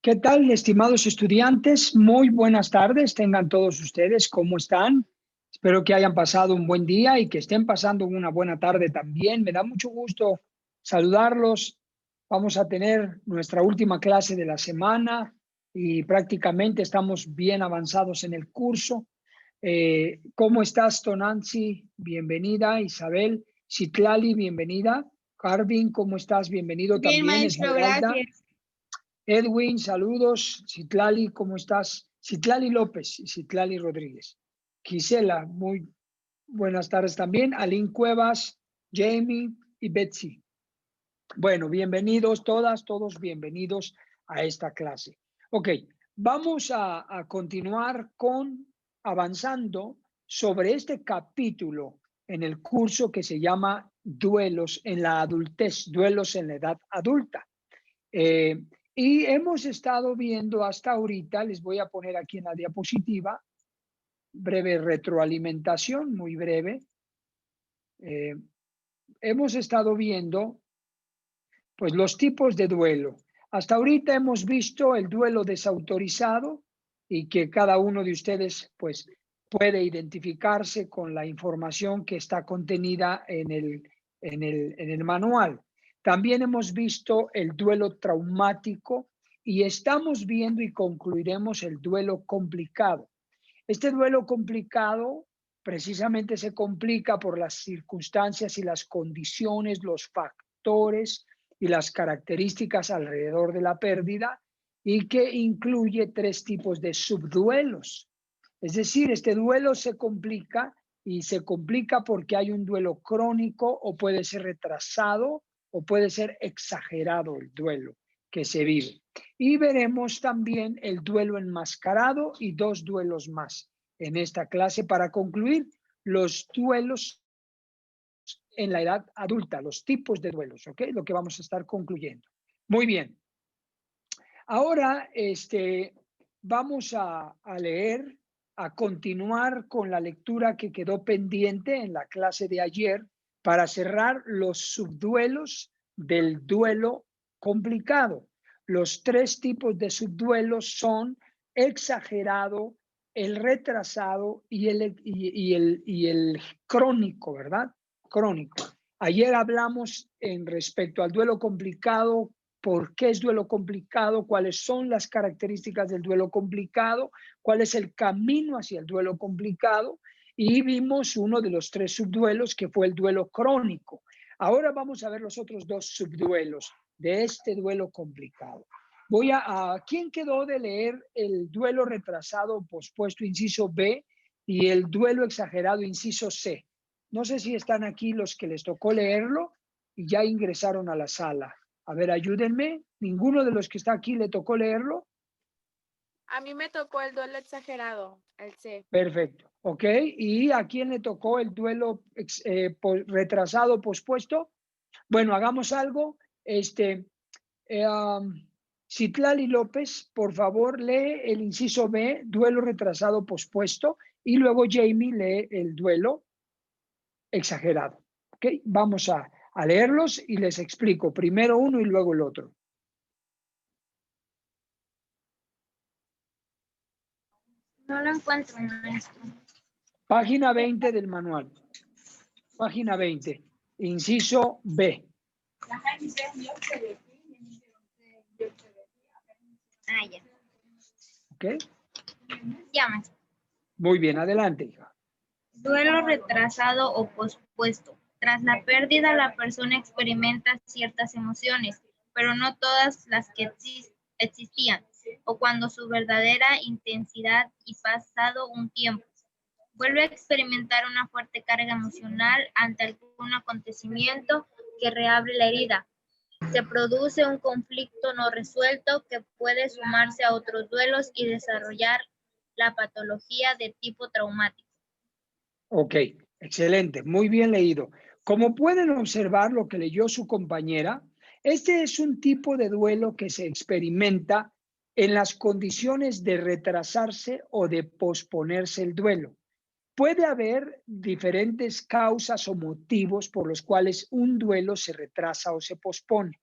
¿Qué tal, estimados estudiantes? Muy buenas tardes, tengan todos ustedes. ¿Cómo están? Espero que hayan pasado un buen día y que estén pasando una buena tarde también. Me da mucho gusto saludarlos. Vamos a tener nuestra última clase de la semana y prácticamente estamos bien avanzados en el curso. ¿Cómo estás, Tonancy? Bienvenida. Isabel. Citlali, bienvenida. Carvin, ¿cómo estás? Bienvenido Bien, también. maestro, Esmeralda. gracias. Edwin, saludos. Citlali, ¿cómo estás? Citlali López y Citlali Rodríguez. Gisela, muy buenas tardes también. Aline Cuevas, Jamie y Betsy. Bueno, bienvenidos todas, todos bienvenidos a esta clase. Ok, vamos a continuar avanzando sobre este capítulo en el curso que se llama Duelos en la adultez, duelos en la edad adulta. Y hemos estado viendo hasta ahorita, les voy a poner aquí en la diapositiva, breve retroalimentación, muy breve. Hemos estado viendo pues los tipos de duelo. Hasta ahorita hemos visto el duelo desautorizado y que cada uno de ustedes pues puede identificarse con la información que está contenida en el manual. También hemos visto el duelo traumático y estamos viendo y concluiremos el duelo complicado. Este duelo complicado precisamente se complica por las circunstancias y las condiciones, los factores y las características alrededor de la pérdida y que incluye 3 tipos de subduelos. Es decir, este duelo se complica y se complica porque hay un duelo crónico o puede ser retrasado o puede ser exagerado el duelo que se vive. Y veremos también el duelo enmascarado y 2 duelos más en esta clase para concluir los duelos en la edad adulta, los tipos de duelos, ¿ok? Lo que vamos a estar concluyendo. Muy bien. Ahora vamos a leer, a continuar con la lectura que quedó pendiente en la clase de ayer para cerrar los subduelos del duelo complicado. Los 3 tipos de subduelos son exagerado, el retrasado y el crónico, ¿verdad? Crónico. Ayer hablamos en respecto al duelo complicado, por qué es duelo complicado, cuáles son las características del duelo complicado, cuál es el camino hacia el duelo complicado y vimos uno de los 3 subduelos que fue el duelo crónico. Ahora vamos a ver los otros 2 subduelos de este duelo complicado. ¿Quién quedó de leer el duelo retrasado pospuesto inciso B y el duelo exagerado inciso C? No sé si están aquí los que les tocó leerlo y ya ingresaron a la sala. A ver, ayúdenme. ¿Ninguno de los que está aquí le tocó leerlo? A mí me tocó el duelo exagerado, el C. Perfecto. Ok. ¿Y a quién le tocó el duelo retrasado pospuesto? Bueno, hagamos algo. Citlali López, por favor, lee el inciso B, duelo retrasado pospuesto, y luego Jamie lee el duelo exagerado. ¿Ok? Vamos a leerlos y les explico. Primero uno y luego el otro. No lo encuentro, maestro. Página 20 del manual. Página 20. Inciso B. Ah, ya. ¿Ok? Ya, maestro. Muy bien, adelante, hija. Duelo retrasado o pospuesto. Tras la pérdida, la persona experimenta ciertas emociones, pero no todas las que existían, o cuando su verdadera intensidad y pasado un tiempo. Vuelve a experimentar una fuerte carga emocional ante algún acontecimiento que reabre la herida. Se produce un conflicto no resuelto que puede sumarse a otros duelos y desarrollar la patología de tipo traumático. Ok, excelente, muy bien leído. Como pueden observar lo que leyó su compañera, este es un tipo de duelo que se experimenta en las condiciones de retrasarse o de posponerse el duelo. Puede haber diferentes causas o motivos por los cuales un duelo se retrasa o se pospone.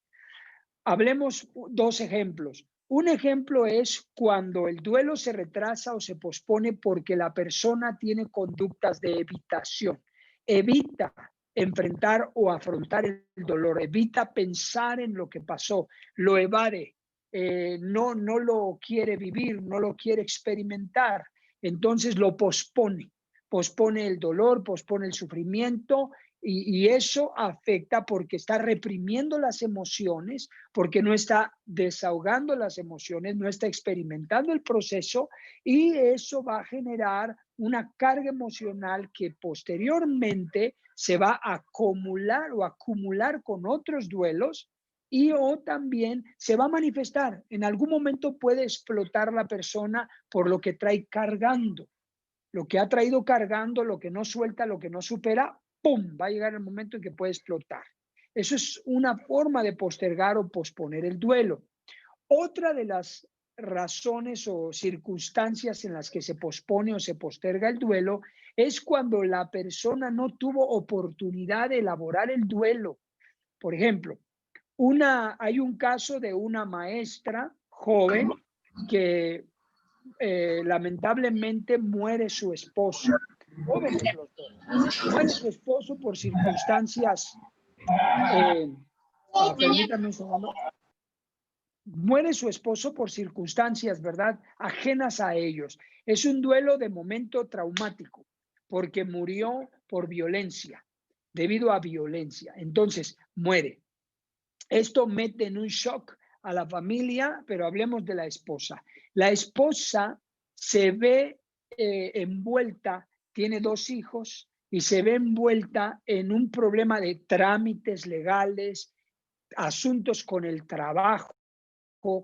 Hablemos 2 ejemplos. Un ejemplo es cuando el duelo se retrasa o se pospone porque la persona tiene conductas de evitación. Evita enfrentar o afrontar el dolor, evita pensar en lo que pasó, lo evade, no lo quiere vivir, no lo quiere experimentar, entonces lo pospone el dolor, pospone el sufrimiento y eso afecta porque está reprimiendo las emociones, porque no está desahogando las emociones, no está experimentando el proceso y eso va a generar una carga emocional que posteriormente se va a acumular con otros duelos y o también se va a manifestar. En algún momento puede explotar la persona por lo que trae cargando. Lo que ha traído cargando, lo que no suelta, lo que no supera, ¡pum! Va a llegar el momento en que puede explotar. Eso es una forma de postergar o posponer el duelo. Otra de las razones o circunstancias en las que se pospone o se posterga el duelo es cuando la persona no tuvo oportunidad de elaborar el duelo. Por ejemplo, hay un caso de una maestra joven que lamentablemente muere su esposo. Jóvenes los dos. Muere su esposo por circunstancias, permítanme un segundo. Muere su esposo por circunstancias, ¿verdad? Ajenas a ellos. Es un duelo de momento traumático, porque murió por violencia, debido a violencia. Entonces, muere. Esto mete en un shock a la familia, pero hablemos de la esposa. La esposa se ve envuelta, tiene 2 hijos y se ve envuelta en un problema de trámites legales, asuntos con el trabajo,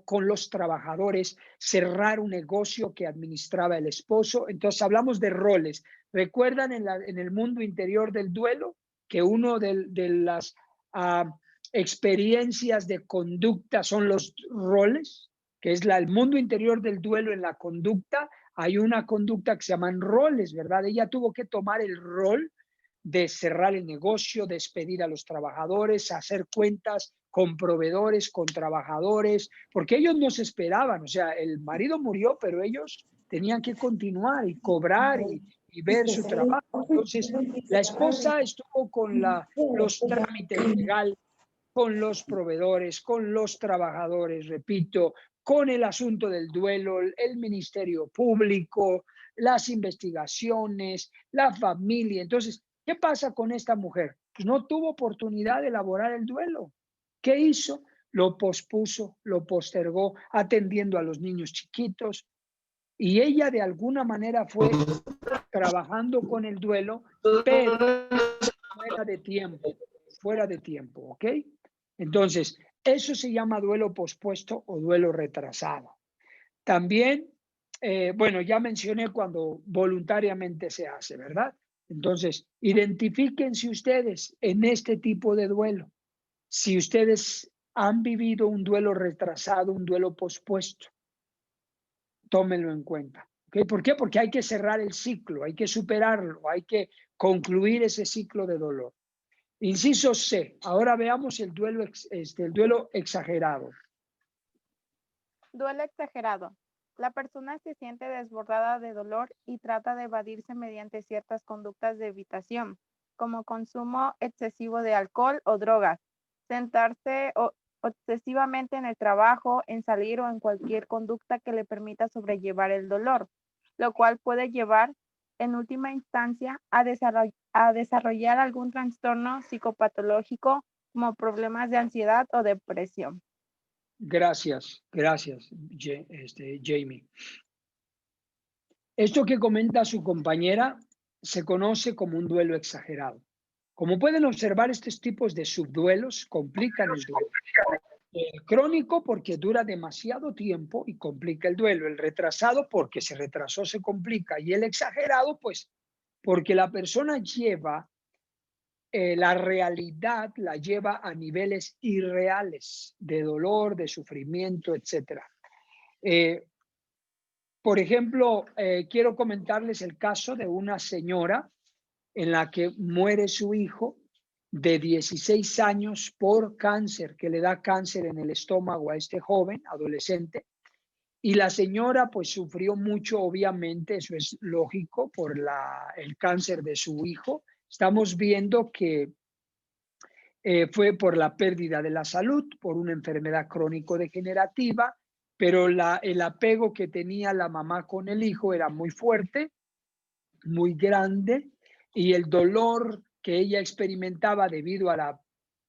con los trabajadores, cerrar un negocio que administraba el esposo. Entonces hablamos de roles. ¿Recuerdan en el mundo interior del duelo que uno de las experiencias de conducta son los roles? Que es el mundo interior del duelo en la conducta. Hay una conducta que se llaman roles, ¿verdad? Ella tuvo que tomar el rol de cerrar el negocio, despedir a los trabajadores, hacer cuentas con proveedores, con trabajadores, porque ellos no se esperaban, o sea, el marido murió, pero ellos tenían que continuar y cobrar y ver su trabajo. Entonces, la esposa estuvo con los trámites legales, con los proveedores, con los trabajadores, repito, con el asunto del duelo, el Ministerio Público, las investigaciones, la familia. Entonces, ¿qué pasa con esta mujer? Pues no tuvo oportunidad de elaborar el duelo. ¿Qué hizo? Lo pospuso, lo postergó, atendiendo a los niños chiquitos. Y ella de alguna manera fue trabajando con el duelo, pero fuera de tiempo, ¿ok? Entonces, eso se llama duelo pospuesto o duelo retrasado. También, bueno, ya mencioné cuando voluntariamente se hace, ¿verdad? Entonces, identifíquense ustedes en este tipo de duelo. Si ustedes han vivido un duelo retrasado, un duelo pospuesto, tómenlo en cuenta. ¿Okay? ¿Por qué? Porque hay que cerrar el ciclo, hay que superarlo, hay que concluir ese ciclo de dolor. Inciso C. Ahora veamos el duelo exagerado. Duelo exagerado. La persona se siente desbordada de dolor y trata de evadirse mediante ciertas conductas de evitación, como consumo excesivo de alcohol o drogas, sentarse obsesivamente en el trabajo, en salir o en cualquier conducta que le permita sobrellevar el dolor, lo cual puede llevar, en última instancia, a desarrollar algún trastorno psicopatológico como problemas de ansiedad o depresión. Gracias, Jamie. Esto que comenta su compañera se conoce como un duelo exagerado. Como pueden observar, estos tipos de subduelos complican el duelo. El crónico porque dura demasiado tiempo y complica el duelo. El retrasado porque se retrasó, se complica. Y el exagerado, pues, porque la persona lleva la realidad, la lleva a niveles irreales de dolor, de sufrimiento, etc. Por ejemplo, quiero comentarles el caso de una señora en la que muere su hijo de 16 años por cáncer, que le da cáncer en el estómago a este joven adolescente. Y la señora pues sufrió mucho, obviamente, eso es lógico, por el cáncer de su hijo. Estamos viendo que fue por la pérdida de la salud, por una enfermedad crónico-degenerativa, pero el apego que tenía la mamá con el hijo era muy fuerte, muy grande, y el dolor que ella experimentaba debido a la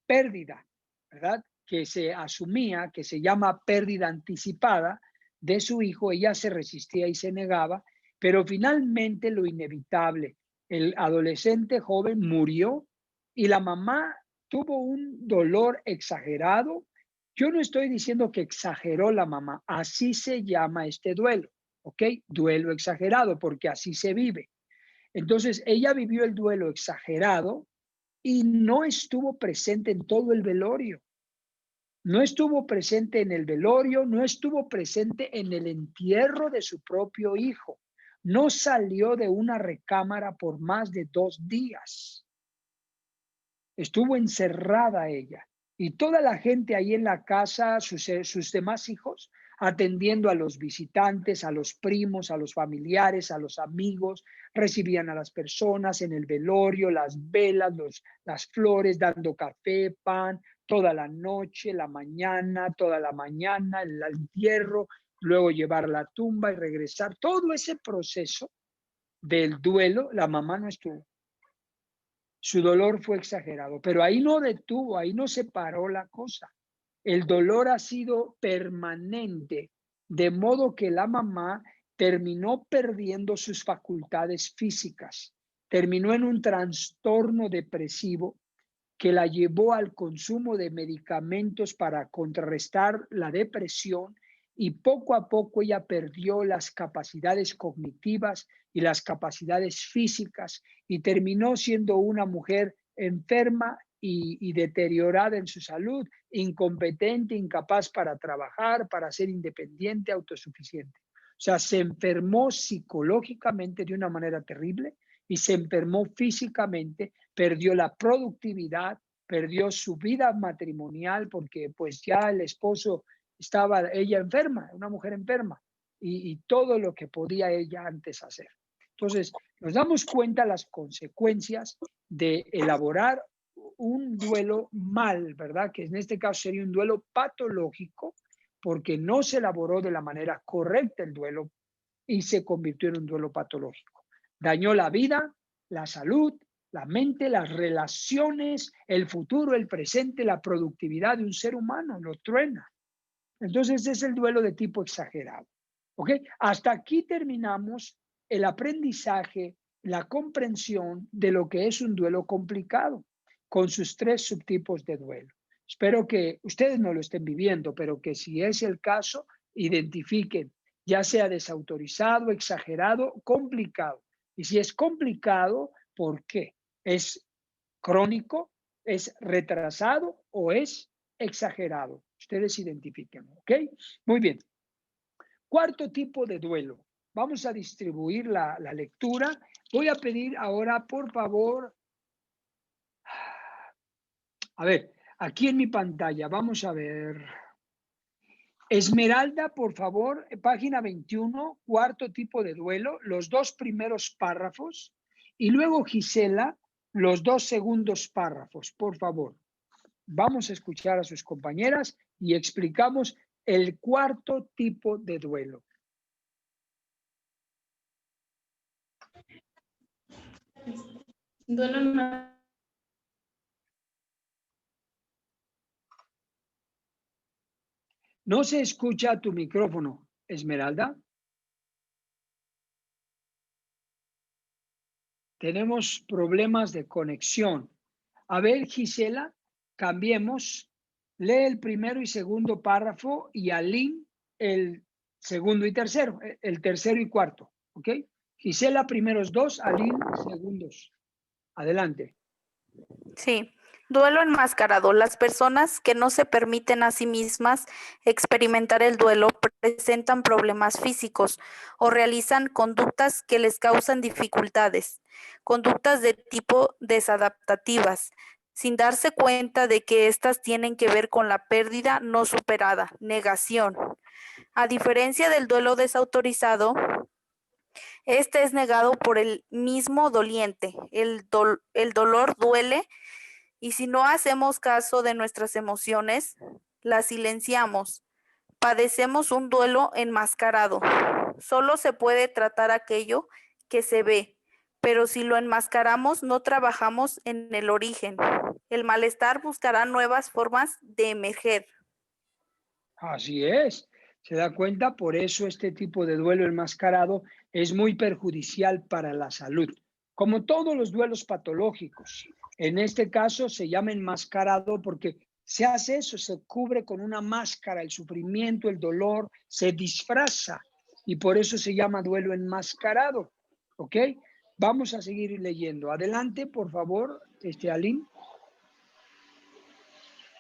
pérdida, ¿verdad? Que se asumía, que se llama pérdida anticipada de su hijo, ella se resistía y se negaba, pero finalmente lo inevitable, el adolescente joven murió y la mamá tuvo un dolor exagerado. Yo no estoy diciendo que exageró la mamá, así se llama este duelo, ¿ok? Duelo exagerado, porque así se vive. Entonces, ella vivió el duelo exagerado y no estuvo presente en todo el velorio. No estuvo presente en el velorio, no estuvo presente en el entierro de su propio hijo. No salió de una recámara por más de 2 días. Estuvo encerrada ella. Y toda la gente ahí en la casa, sus demás hijos, atendiendo a los visitantes, a los primos, a los familiares, a los amigos, recibían a las personas en el velorio, las velas, las flores, dando café, pan, toda la noche, la mañana, toda la mañana, el entierro, luego llevar la tumba y regresar. Todo ese proceso del duelo, la mamá no estuvo. Su dolor fue exagerado, pero ahí no detuvo, ahí no se paró la cosa. El dolor ha sido permanente, de modo que la mamá terminó perdiendo sus facultades físicas, terminó en un trastorno depresivo que la llevó al consumo de medicamentos para contrarrestar la depresión y poco a poco ella perdió las capacidades cognitivas y las capacidades físicas y terminó siendo una mujer enferma y deteriorada en su salud, incompetente, incapaz para trabajar, para ser independiente, autosuficiente. O sea, se enfermó psicológicamente de una manera terrible y se enfermó físicamente, perdió la productividad, perdió su vida matrimonial porque pues ya el esposo estaba ella enferma, una mujer enferma, y todo lo que podía ella antes hacer. Entonces, nos damos cuenta las consecuencias de elaborar un duelo mal, ¿verdad? Que en este caso sería un duelo patológico porque no se elaboró de la manera correcta el duelo y se convirtió en un duelo patológico. Dañó la vida, la salud, la mente, las relaciones, el futuro, el presente, la productividad de un ser humano, lo truena. Entonces es el duelo de tipo exagerado. ¿Ok? Hasta aquí terminamos el aprendizaje, la comprensión de lo que es un duelo complicado, con sus 3 subtipos de duelo. Espero que ustedes no lo estén viviendo, pero que si es el caso, identifiquen, ya sea desautorizado, exagerado, complicado. Y si es complicado, ¿por qué? ¿Es crónico? ¿Es retrasado o es exagerado? Ustedes identifiquen, ¿ok? Muy bien. Cuarto tipo de duelo. Vamos a distribuir la lectura. Voy a pedir ahora, por favor, a ver, aquí en mi pantalla, vamos a ver. Esmeralda, por favor, página 21, cuarto tipo de duelo, los 2 primeros párrafos. Y luego Gisela, los 2 segundos párrafos, por favor. Vamos a escuchar a sus compañeras y explicamos el cuarto tipo de duelo. Duelo. No se escucha tu micrófono, Esmeralda. Tenemos problemas de conexión. A ver, Gisela, cambiemos. Lee el primero y segundo párrafo y Aline el segundo y tercero, el tercero y cuarto, ¿ok? Gisela, primeros 2, Aline, segundos. Adelante. Sí, duelo enmascarado. Las personas que no se permiten a sí mismas experimentar el duelo presentan problemas físicos o realizan conductas que les causan dificultades, conductas de tipo desadaptativas, sin darse cuenta de que éstas tienen que ver con la pérdida no superada, negación. A diferencia del duelo desautorizado, este es negado por el mismo doliente. El dolor duele y si no hacemos caso de nuestras emociones, las silenciamos. Padecemos un duelo enmascarado. Solo se puede tratar aquello que se ve, pero si lo enmascaramos, no trabajamos en el origen. El malestar buscará nuevas formas de emerger. Así es. Se da cuenta, por eso este tipo de duelo enmascarado es muy perjudicial para la salud, como todos los duelos patológicos. En este caso se llama enmascarado porque se hace eso, se cubre con una máscara, el sufrimiento, el dolor, se disfraza y por eso se llama duelo enmascarado. ¿Ok? Vamos a seguir leyendo. Adelante, por favor, Aline.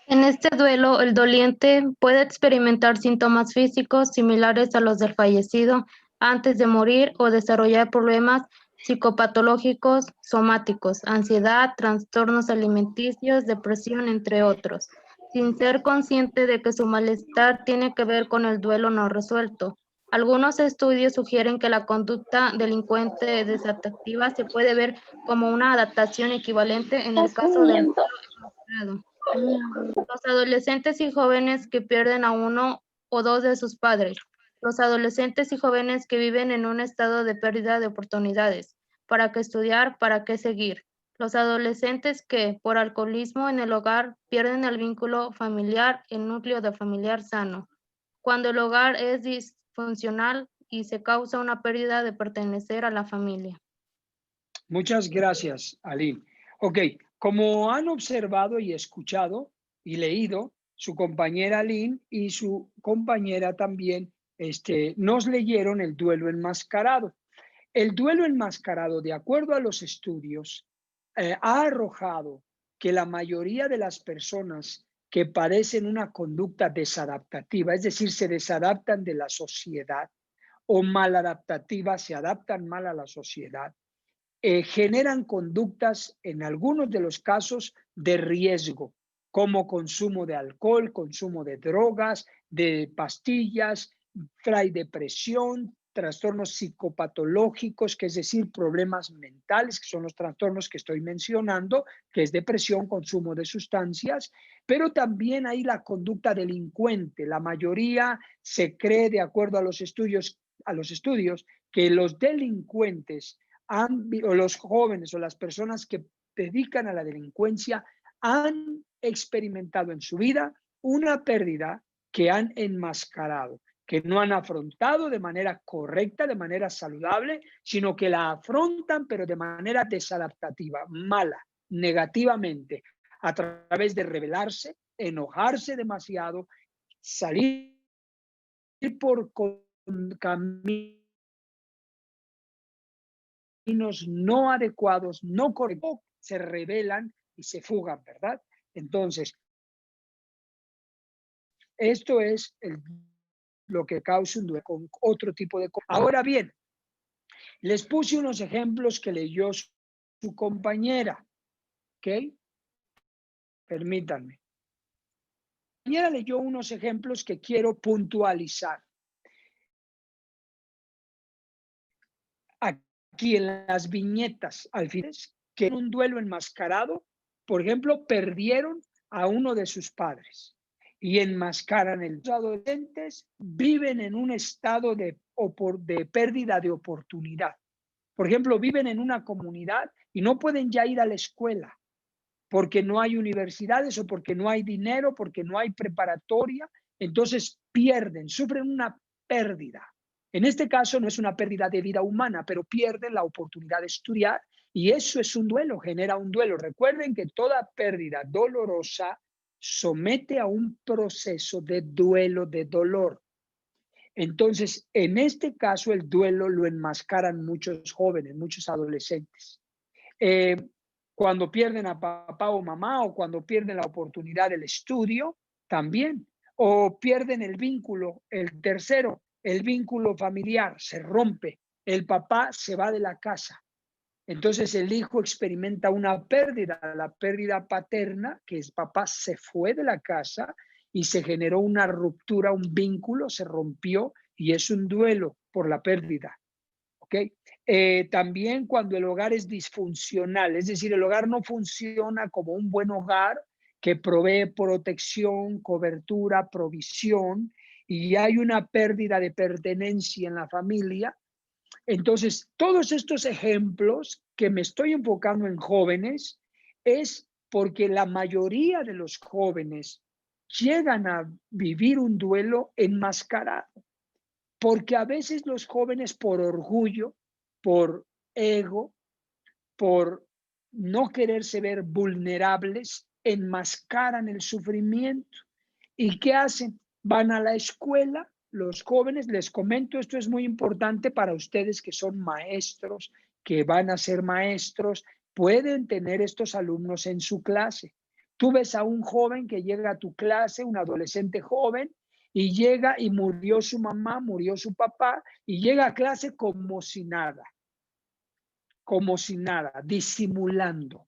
En este duelo, el doliente puede experimentar síntomas físicos similares a los del fallecido antes de morir o desarrollar problemas psicopatológicos somáticos, ansiedad, trastornos alimenticios, depresión, entre otros, sin ser consciente de que su malestar tiene que ver con el duelo no resuelto. Algunos estudios sugieren que la conducta delincuente desadaptativa se puede ver como una adaptación equivalente en el caso del duelo enmascarado. Los adolescentes y jóvenes que pierden a uno o dos de sus padres. Los adolescentes y jóvenes que viven en un estado de pérdida de oportunidades. ¿Para qué estudiar? ¿Para qué seguir? Los adolescentes que, por alcoholismo en el hogar, pierden el vínculo familiar, el núcleo de familiar sano. Cuando el hogar es disfuncional y se causa una pérdida de pertenecer a la familia. Muchas gracias, Aline. Ok, como han observado y escuchado y leído, su compañera Aline y su compañera también nos leyeron el duelo enmascarado. El duelo enmascarado, de acuerdo a los estudios, ha arrojado que la mayoría de las personas que padecen una conducta desadaptativa, es decir, se desadaptan de la sociedad, o maladaptativa, se adaptan mal a la sociedad, generan conductas, en algunos de los casos, de riesgo, como consumo de alcohol, consumo de drogas, de pastillas, trae depresión, trastornos psicopatológicos, que es decir, problemas mentales, que son los trastornos que estoy mencionando, que es depresión, consumo de sustancias, pero también hay la conducta delincuente. La mayoría se cree, de acuerdo a los estudios, que los delincuentes o los jóvenes o las personas que dedican a la delincuencia han experimentado en su vida una pérdida que han enmascarado, que no han afrontado de manera correcta, de manera saludable, sino que la afrontan pero de manera desadaptativa, mala, negativamente, a través de rebelarse, enojarse demasiado, salir por caminos no adecuados, no correctos, se rebelan y se fugan, ¿verdad? Entonces, esto es lo que causa un duelo con otro tipo de cosas. Ahora bien, les puse unos ejemplos que leyó su compañera, ¿ok? Permítanme. La compañera leyó unos ejemplos que quiero puntualizar. Aquí en las viñetas, al final, que en un duelo enmascarado, por ejemplo, perdieron a uno de sus padres y enmascaran el. Los adolescentes viven en un estado de pérdida de oportunidad. Por ejemplo, viven en una comunidad y no pueden ya ir a la escuela porque no hay universidades o porque no hay dinero, porque no hay preparatoria. Entonces pierden, sufren una pérdida. En este caso no es una pérdida de vida humana, pero pierden la oportunidad de estudiar y eso es un duelo, genera un duelo. Recuerden que toda pérdida dolorosa somete a un proceso de duelo, de dolor. Entonces, en este caso, el duelo lo enmascaran muchos jóvenes, muchos adolescentes. Cuando pierden a papá o mamá o cuando pierden la oportunidad del estudio, también. O pierden el vínculo, el tercero, el vínculo familiar se rompe, el papá se va de la casa. Entonces el hijo experimenta una pérdida, la pérdida paterna, que es papá se fue de la casa y se generó una ruptura, un vínculo, se rompió y es un duelo por la pérdida. ¿Ok? También cuando el hogar es disfuncional, es decir, el hogar no funciona como un buen hogar que provee protección, cobertura, provisión, y hay una pérdida de pertenencia en la familia. Entonces, todos estos ejemplos que me estoy enfocando en jóvenes es porque la mayoría de los jóvenes llegan a vivir un duelo enmascarado, porque a veces los jóvenes por orgullo, por ego, por no quererse ver vulnerables, enmascaran el sufrimiento. ¿Y qué hacen? Van a la escuela, los jóvenes, les comento, esto es muy importante para ustedes que son maestros, que van a ser maestros, pueden tener estos alumnos en su clase. Tú ves a un joven que llega a tu clase, un adolescente joven, y llega y murió su mamá, murió su papá, y llega a clase como si nada, disimulando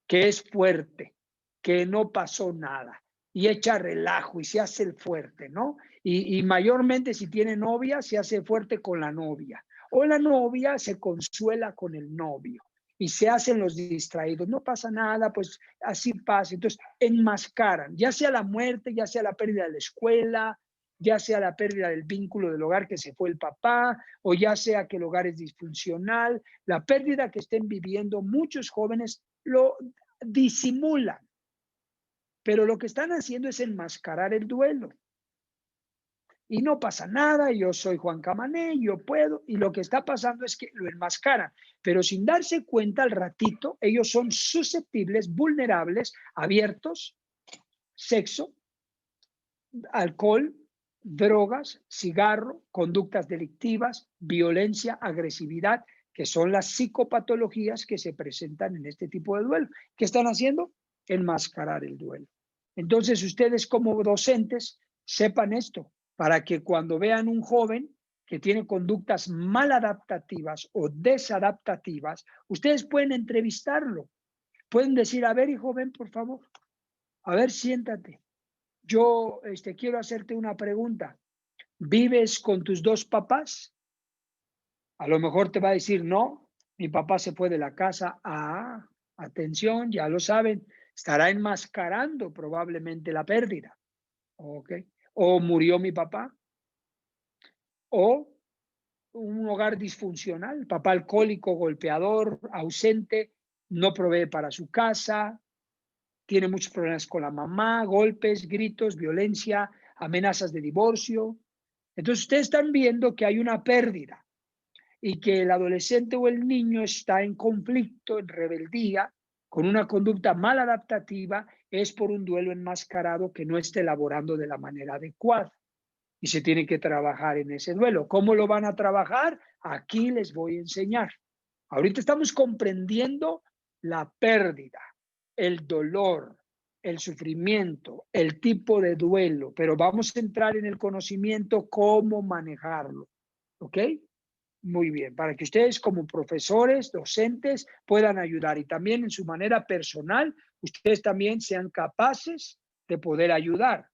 que es fuerte, que no pasó nada y echa relajo y se hace el fuerte, ¿no? Y mayormente si tiene novia, se hace fuerte con la novia o la novia se consuela con el novio y se hacen los distraídos, no pasa nada, pues así pasa. Entonces enmascaran, ya sea la muerte, ya sea la pérdida de la escuela, ya sea la pérdida del vínculo del hogar que se fue el papá, o ya sea que el hogar es disfuncional, la pérdida que estén viviendo, muchos jóvenes lo disimulan, pero lo que están haciendo es enmascarar el duelo. Y no pasa nada, yo soy Juan Camané, yo puedo, y lo que está pasando es que lo enmascaran, pero sin darse cuenta al ratito, ellos son susceptibles, vulnerables, abiertos, sexo, alcohol, drogas, cigarro, conductas delictivas, violencia, agresividad, que son las psicopatologías que se presentan en este tipo de duelo. ¿Qué están haciendo? Enmascarar el duelo. Entonces, ustedes como docentes sepan esto, para que cuando vean un joven que tiene conductas maladaptativas o desadaptativas, ustedes pueden entrevistarlo. Pueden decir, a ver, hijo, ven, por favor. A ver, siéntate. Yo quiero hacerte una pregunta. ¿Vives con tus dos papás? A lo mejor te va a decir, no, mi papá se fue de la casa. Ah, atención, ya lo saben, estará enmascarando probablemente la pérdida. ¿Ok? O murió mi papá. O un hogar disfuncional, papá alcohólico, golpeador, ausente, no provee para su casa, tiene muchos problemas con la mamá, golpes, gritos, violencia, amenazas de divorcio. Entonces ustedes están viendo que hay una pérdida y que el adolescente o el niño está en conflicto, en rebeldía, con una conducta mal adaptativa, es por un duelo enmascarado que no está elaborando de la manera adecuada. Y se tiene que trabajar en ese duelo. ¿Cómo lo van a trabajar? Aquí les voy a enseñar. Ahorita estamos comprendiendo la pérdida, el dolor, el sufrimiento, el tipo de duelo, pero vamos a entrar en el conocimiento cómo manejarlo. ¿Ok? Muy bien, para que ustedes como profesores, docentes, puedan ayudar y también en su manera personal, ustedes también sean capaces de poder ayudar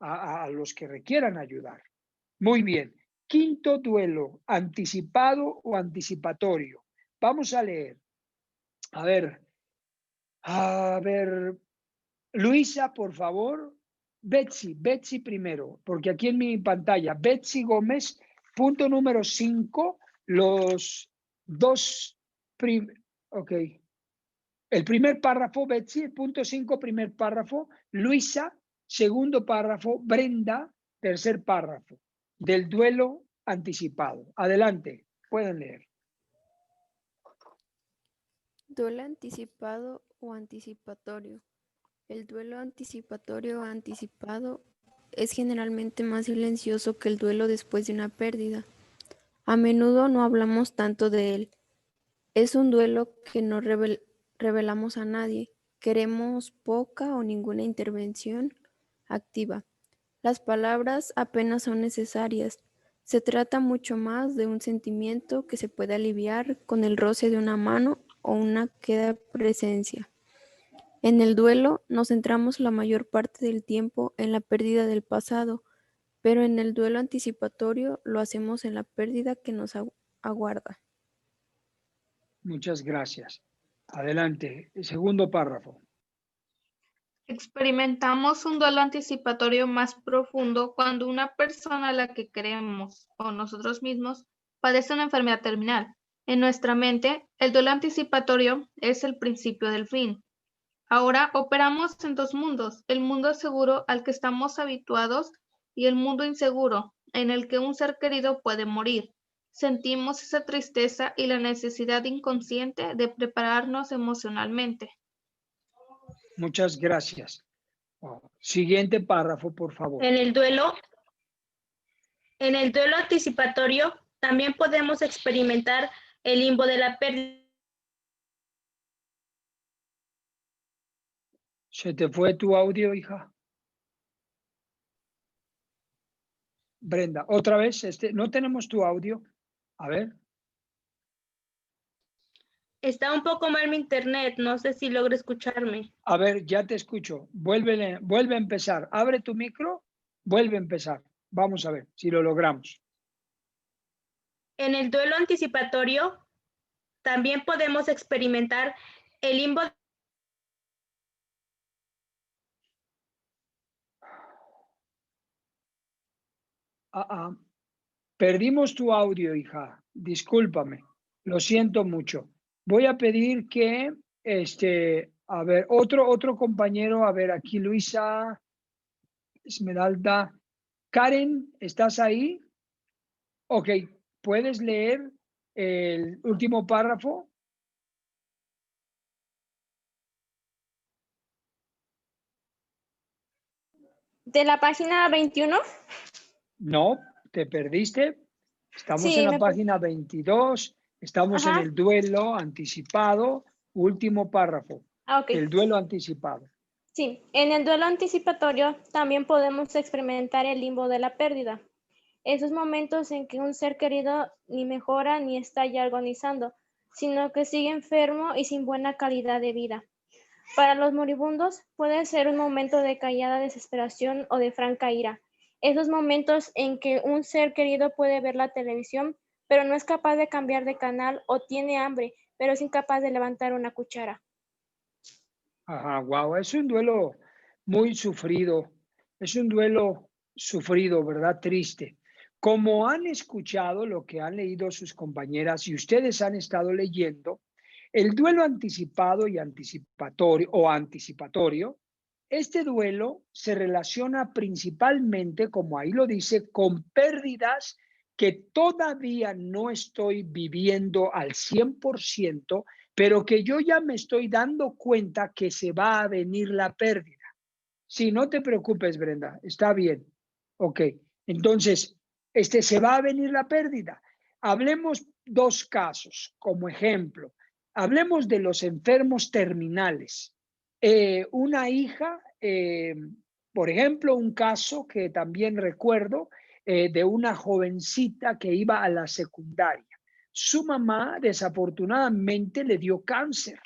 a los que requieran ayudar. Muy bien. Quinto duelo, anticipado o anticipatorio. Vamos a leer. A ver, Luisa, por favor. Betsy primero, porque aquí en mi pantalla, Betsy Gómez, punto número 5, los dos, ok. El primer párrafo, Betsy, punto 5, primer párrafo, Luisa, segundo párrafo, Brenda, tercer párrafo, del duelo anticipado. Adelante, pueden leer. Duelo anticipado o anticipatorio. El duelo anticipatorio o anticipado es generalmente más silencioso que el duelo después de una pérdida. A menudo no hablamos tanto de él. Es un duelo que no revelamos a nadie. Queremos poca o ninguna intervención activa. Las palabras apenas son necesarias. Se trata mucho más de un sentimiento que se puede aliviar con el roce de una mano o una queda presencia. En el duelo nos centramos la mayor parte del tiempo en la pérdida del pasado, pero en el duelo anticipatorio lo hacemos en la pérdida que nos aguarda. Muchas gracias. Adelante, el segundo párrafo. Experimentamos un duelo anticipatorio más profundo cuando una persona a la que queremos o nosotros mismos padece una enfermedad terminal. En nuestra mente, el duelo anticipatorio es el principio del fin. Ahora operamos en dos mundos, el mundo seguro al que estamos habituados y el mundo inseguro, en el que un ser querido puede morir. Sentimos esa tristeza y la necesidad inconsciente de prepararnos emocionalmente. Muchas gracias. Siguiente párrafo, por favor. En el duelo anticipatorio también podemos experimentar el limbo de la pérdida. ¿Se te fue tu audio, hija? Brenda, otra vez, no tenemos tu audio. A ver. Está un poco mal mi internet, no sé si logra escucharme. A ver, ya te escucho. Vuelve a empezar. Abre tu micro, vuelve a empezar. Vamos a ver si lo logramos. En el duelo anticipatorio también podemos experimentar el limbo. Perdimos tu audio, hija. Discúlpame. Lo siento mucho. Voy a pedir que, a ver, otro compañero, a ver, aquí Luisa, Esmeralda. Karen, ¿estás ahí? Ok, ¿puedes leer el último párrafo? ¿De la página 21? No, te perdiste. Estamos Sí, en la página 22. Estamos en Ajá. el duelo anticipado. Último párrafo. Ok. El duelo anticipado. Sí, en el duelo anticipatorio también podemos experimentar el limbo de la pérdida. Esos momentos en que un ser querido ni mejora ni está ya agonizando, sino que sigue enfermo y sin buena calidad de vida. Para los moribundos puede ser un momento de callada desesperación o de franca ira. Esos momentos en que un ser querido puede ver la televisión, pero no es capaz de cambiar de canal, o tiene hambre, pero es incapaz de levantar una cuchara. Ajá, wow, es un duelo muy sufrido. Es un duelo sufrido, ¿verdad? Triste. Como han escuchado lo que han leído sus compañeras y ustedes han estado leyendo, el duelo anticipado y anticipatorio, este duelo se relaciona principalmente, como ahí lo dice, con pérdidas que todavía no estoy viviendo al 100%, pero que yo ya me estoy dando cuenta que se va a venir la pérdida. Sí, no te preocupes, Brenda, está bien. Ok, entonces, se va a venir la pérdida. Hablemos dos casos como ejemplo. Hablemos de los enfermos terminales. Una hija, por ejemplo, un caso que también recuerdo de una jovencita que iba a la secundaria. Su mamá desafortunadamente le dio cáncer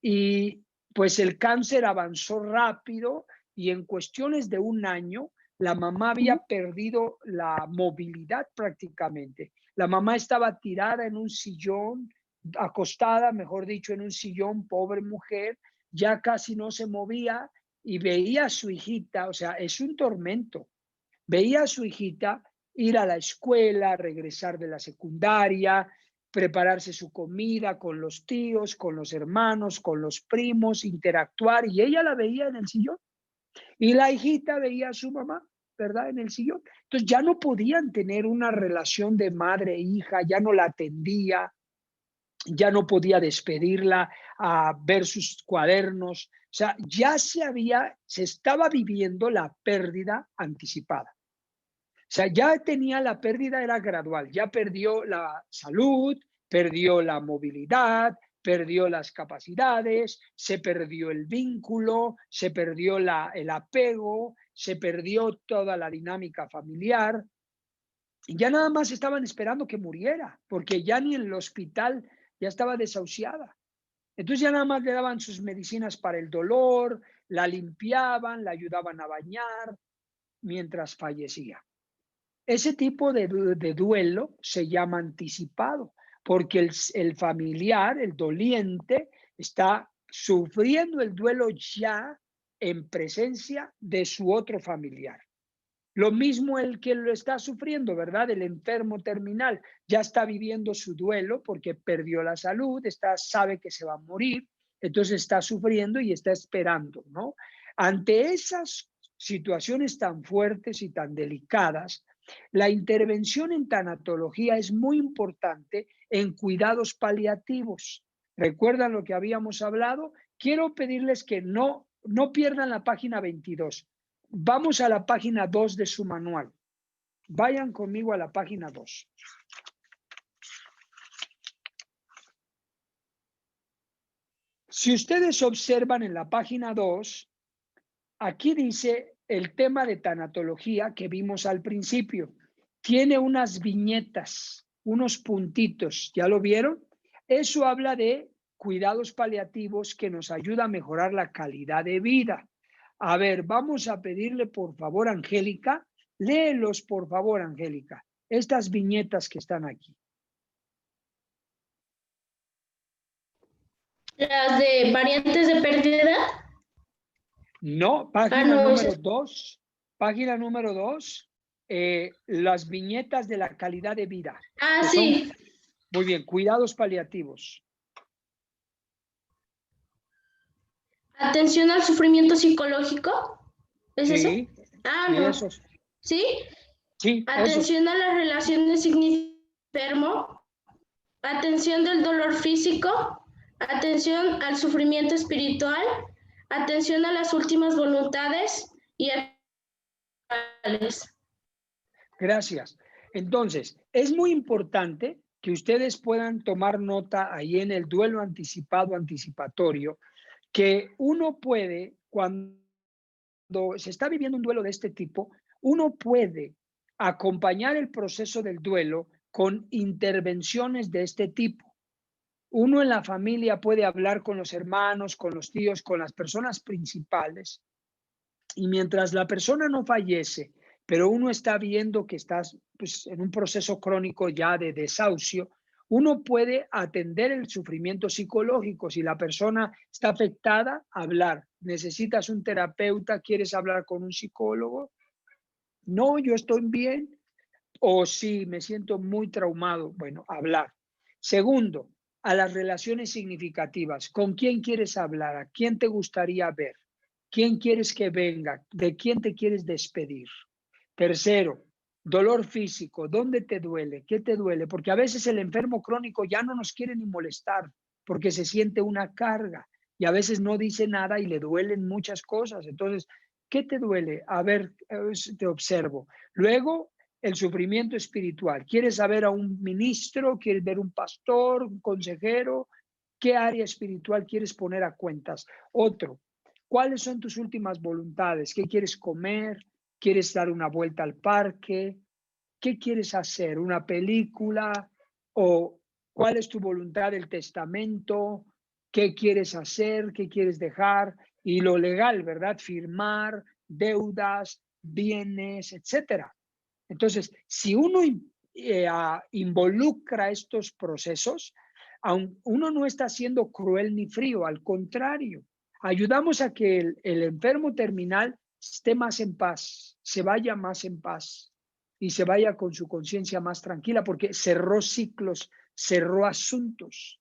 y pues el cáncer avanzó rápido y en cuestiones de un año la mamá había perdido la movilidad prácticamente. La mamá estaba tirada en un sillón, acostada, mejor dicho, en un sillón, pobre mujer, ya casi no se movía y veía a su hijita, o sea, es un tormento. Veía a su hijita ir a la escuela, regresar de la secundaria, prepararse su comida con los tíos, con los hermanos, con los primos, interactuar, y ella la veía en el sillón. Y la hijita veía a su mamá, ¿verdad? En el sillón. Entonces ya no podían tener una relación de madre e hija, ya no la atendía, ya no podía despedirla a ver sus cuadernos. O sea, ya se estaba viviendo la pérdida anticipada. O sea, ya tenía la pérdida, era gradual, ya perdió la salud, perdió la movilidad, perdió las capacidades, se perdió el vínculo, se perdió el apego, se perdió toda la dinámica familiar. Y ya nada más estaban esperando que muriera, porque ya ni en el hospital ya estaba desahuciada. Entonces ya nada más le daban sus medicinas para el dolor, la limpiaban, la ayudaban a bañar mientras fallecía. Ese tipo de duelo se llama anticipado, porque el familiar, el doliente, está sufriendo el duelo ya en presencia de su otro familiar. Lo mismo el que lo está sufriendo, ¿verdad? El enfermo terminal ya está viviendo su duelo porque perdió la salud, sabe que se va a morir, entonces está sufriendo y está esperando, ¿no? Ante esas situaciones tan fuertes y tan delicadas, la intervención en tanatología es muy importante en cuidados paliativos. ¿Recuerdan lo que habíamos hablado? Quiero pedirles que no pierdan la página 22. Vamos a la página 2 de su manual. Vayan conmigo a la página 2. Si ustedes observan en la página 2, aquí dice el tema de tanatología que vimos al principio. Tiene unas viñetas, unos puntitos. ¿Ya lo vieron? Eso habla de cuidados paliativos que nos ayuda a mejorar la calidad de vida. A ver, vamos a pedirle por favor, Angélica, léelos por favor, Angélica, estas viñetas que están aquí. ¿Las de variantes de pérdida? No, página no, número 2. Página número 2, las viñetas de la calidad de vida. Ah, que sí. son, muy bien, cuidados paliativos. ¿Atención al sufrimiento psicológico? ¿Es eso? Sí, Ah, sí, no. esos. ¿Sí? Sí, Atención esos. a las relaciones significativo-enfermo. Atención del dolor físico. Atención al sufrimiento espiritual. Atención a las últimas voluntades y Gracias. Entonces, es muy importante que ustedes puedan tomar nota ahí en el duelo anticipado, anticipatorio, que uno puede, cuando se está viviendo un duelo de este tipo, uno puede acompañar el proceso del duelo con intervenciones de este tipo. Uno en la familia puede hablar con los hermanos, con los tíos, con las personas principales, y mientras la persona no fallece, pero uno está viendo que estás pues, en un proceso crónico ya de desahucio, uno puede atender el sufrimiento psicológico. Si la persona está afectada, hablar. ¿Necesitas un terapeuta? ¿Quieres hablar con un psicólogo? No, yo estoy bien. O sí, me siento muy traumado. Bueno, hablar. Segundo, a las relaciones significativas. ¿Con quién quieres hablar? ¿A quién te gustaría ver? ¿Quién quieres que venga? ¿De quién te quieres despedir? Tercero, dolor físico. ¿Dónde te duele? ¿Qué te duele? Porque a veces el enfermo crónico ya no nos quiere ni molestar porque se siente una carga y a veces no dice nada y le duelen muchas cosas. Entonces, ¿qué te duele? A ver, te observo. Luego, el sufrimiento espiritual. ¿Quieres saber a un ministro? ¿Quieres ver un pastor, un consejero? ¿Qué área espiritual quieres poner a cuentas? Otro, ¿cuáles son tus últimas voluntades? ¿Qué quieres comer? ¿Quieres dar una vuelta al parque? ¿Qué quieres hacer? ¿Una película? ¿O cuál es tu voluntad del testamento? ¿Qué quieres hacer? ¿Qué quieres dejar? Y lo legal, ¿verdad? Firmar, deudas, bienes, etcétera. Entonces, si uno involucra estos procesos, uno no está siendo cruel ni frío, al contrario, ayudamos a que el enfermo terminal esté más en paz, se vaya más en paz y se vaya con su conciencia más tranquila porque cerró ciclos, cerró asuntos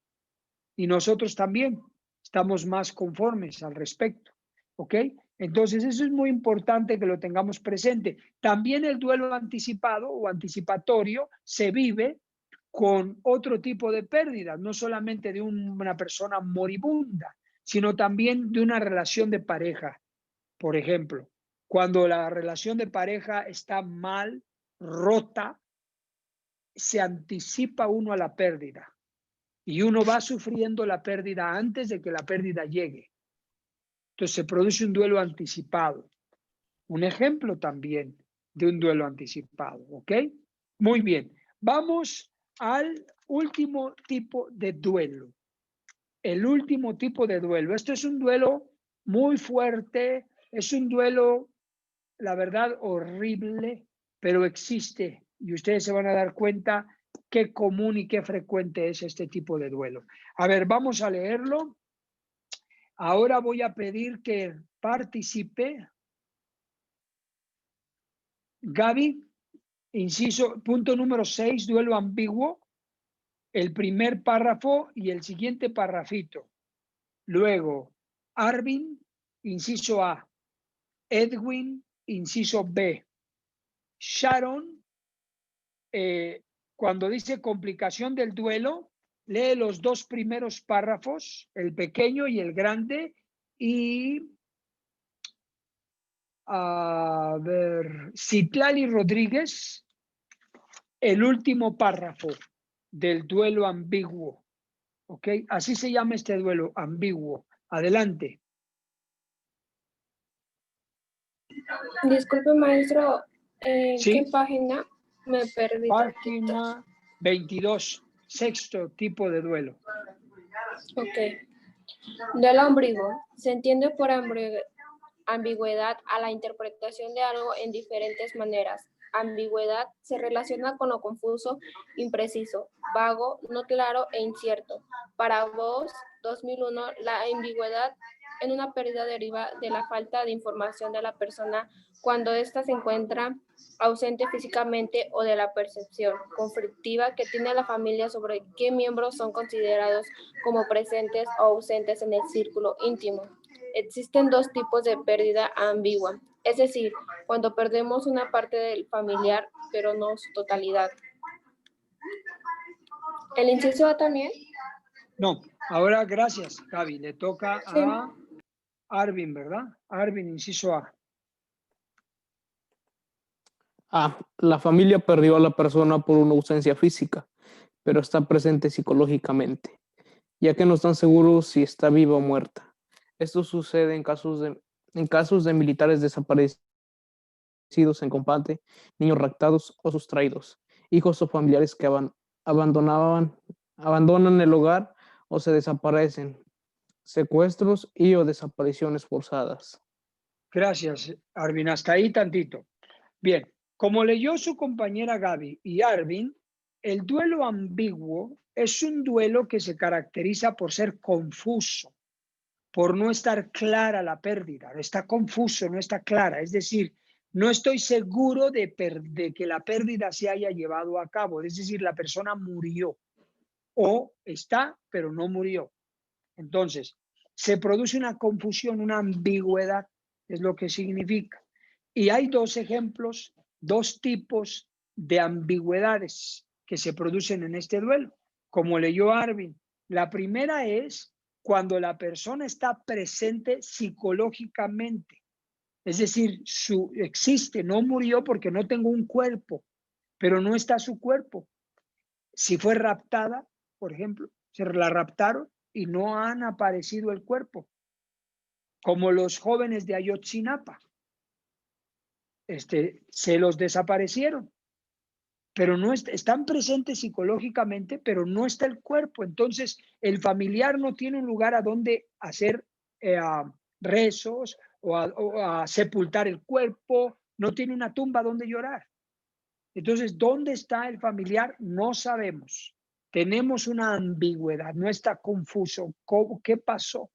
y nosotros también estamos más conformes al respecto, ¿ok? Entonces eso es muy importante que lo tengamos presente. También el duelo anticipado o anticipatorio se vive con otro tipo de pérdidas, no solamente de una persona moribunda, sino también de una relación de pareja. Por ejemplo, cuando la relación de pareja está mal, rota, se anticipa uno a la pérdida y uno va sufriendo la pérdida antes de que la pérdida llegue. Entonces se produce un duelo anticipado. Un ejemplo también de un duelo anticipado, ¿ok? Muy bien, vamos al último tipo de duelo. el último tipo de duelo. Esto es un duelo muy fuerte, es un duelo, la verdad, horrible, pero existe y ustedes se van a dar cuenta qué común y qué frecuente es este tipo de duelo. A ver, vamos a leerlo. Ahora voy a pedir que participe Gaby, inciso, punto número 6, duelo ambiguo, el primer párrafo y el siguiente parrafito. Luego, Arvin, inciso A, Edwin, inciso B, Sharon, cuando dice complicación del duelo, lee los dos primeros párrafos, el pequeño y el grande, y a ver, Citlali Rodríguez, el último párrafo del duelo ambiguo. ¿Ok? Así se llama este duelo ambiguo. Adelante. Disculpe, maestro, ¿Sí? ¿qué página? Me perdí tantito. Página 22, sexto tipo de duelo. Ok. Duelo ambiguo. Se entiende por ambigüedad a la interpretación de algo en diferentes maneras. Ambigüedad se relaciona con lo confuso, impreciso, vago, no claro e incierto. Para Voss, 2001, la ambigüedad en una pérdida deriva de la falta de información de la persona cuando ésta se encuentra ausente físicamente o de la percepción conflictiva que tiene la familia sobre qué miembros son considerados como presentes o ausentes en el círculo íntimo. Existen dos tipos de pérdida ambigua, es decir, cuando perdemos una parte del familiar, pero no su totalidad. ¿El inciso A también? No, ahora gracias, Gaby. Le toca Sí. a Arvin, ¿verdad? Arvin, inciso A. La familia perdió a la persona por una ausencia física, pero está presente psicológicamente, ya que no están seguros si está viva o muerta. Esto sucede en casos de militares desaparecidos en combate, niños raptados o sustraídos, hijos o familiares que abandonan el hogar o se desaparecen, secuestros y o desapariciones forzadas. Gracias, Arvin. Hasta ahí tantito. Bien, como leyó su compañera Gaby y Arvin, el duelo ambiguo es un duelo que se caracteriza por ser confuso, por no estar clara la pérdida. Está confuso, no está clara. Es decir, no estoy seguro de que la pérdida se haya llevado a cabo. Es decir, la persona murió o está, pero no murió. Entonces, se produce una confusión, una ambigüedad, es lo que significa. Y hay dos ejemplos, dos tipos de ambigüedades que se producen en este duelo, como leyó Arvin. La primera es cuando la persona está presente psicológicamente, es decir, existe, no murió porque no tengo un cuerpo, pero no está su cuerpo. Si fue raptada, por ejemplo, se la raptaron y no han aparecido el cuerpo, como los jóvenes de Ayotzinapa. Se los desaparecieron, pero no están presentes psicológicamente, pero no está el cuerpo. Entonces, el familiar no tiene un lugar a donde hacer rezos o a sepultar el cuerpo, no tiene una tumba donde llorar. Entonces, ¿dónde está el familiar? No sabemos. Tenemos una ambigüedad, no está confuso. ¿Qué pasó?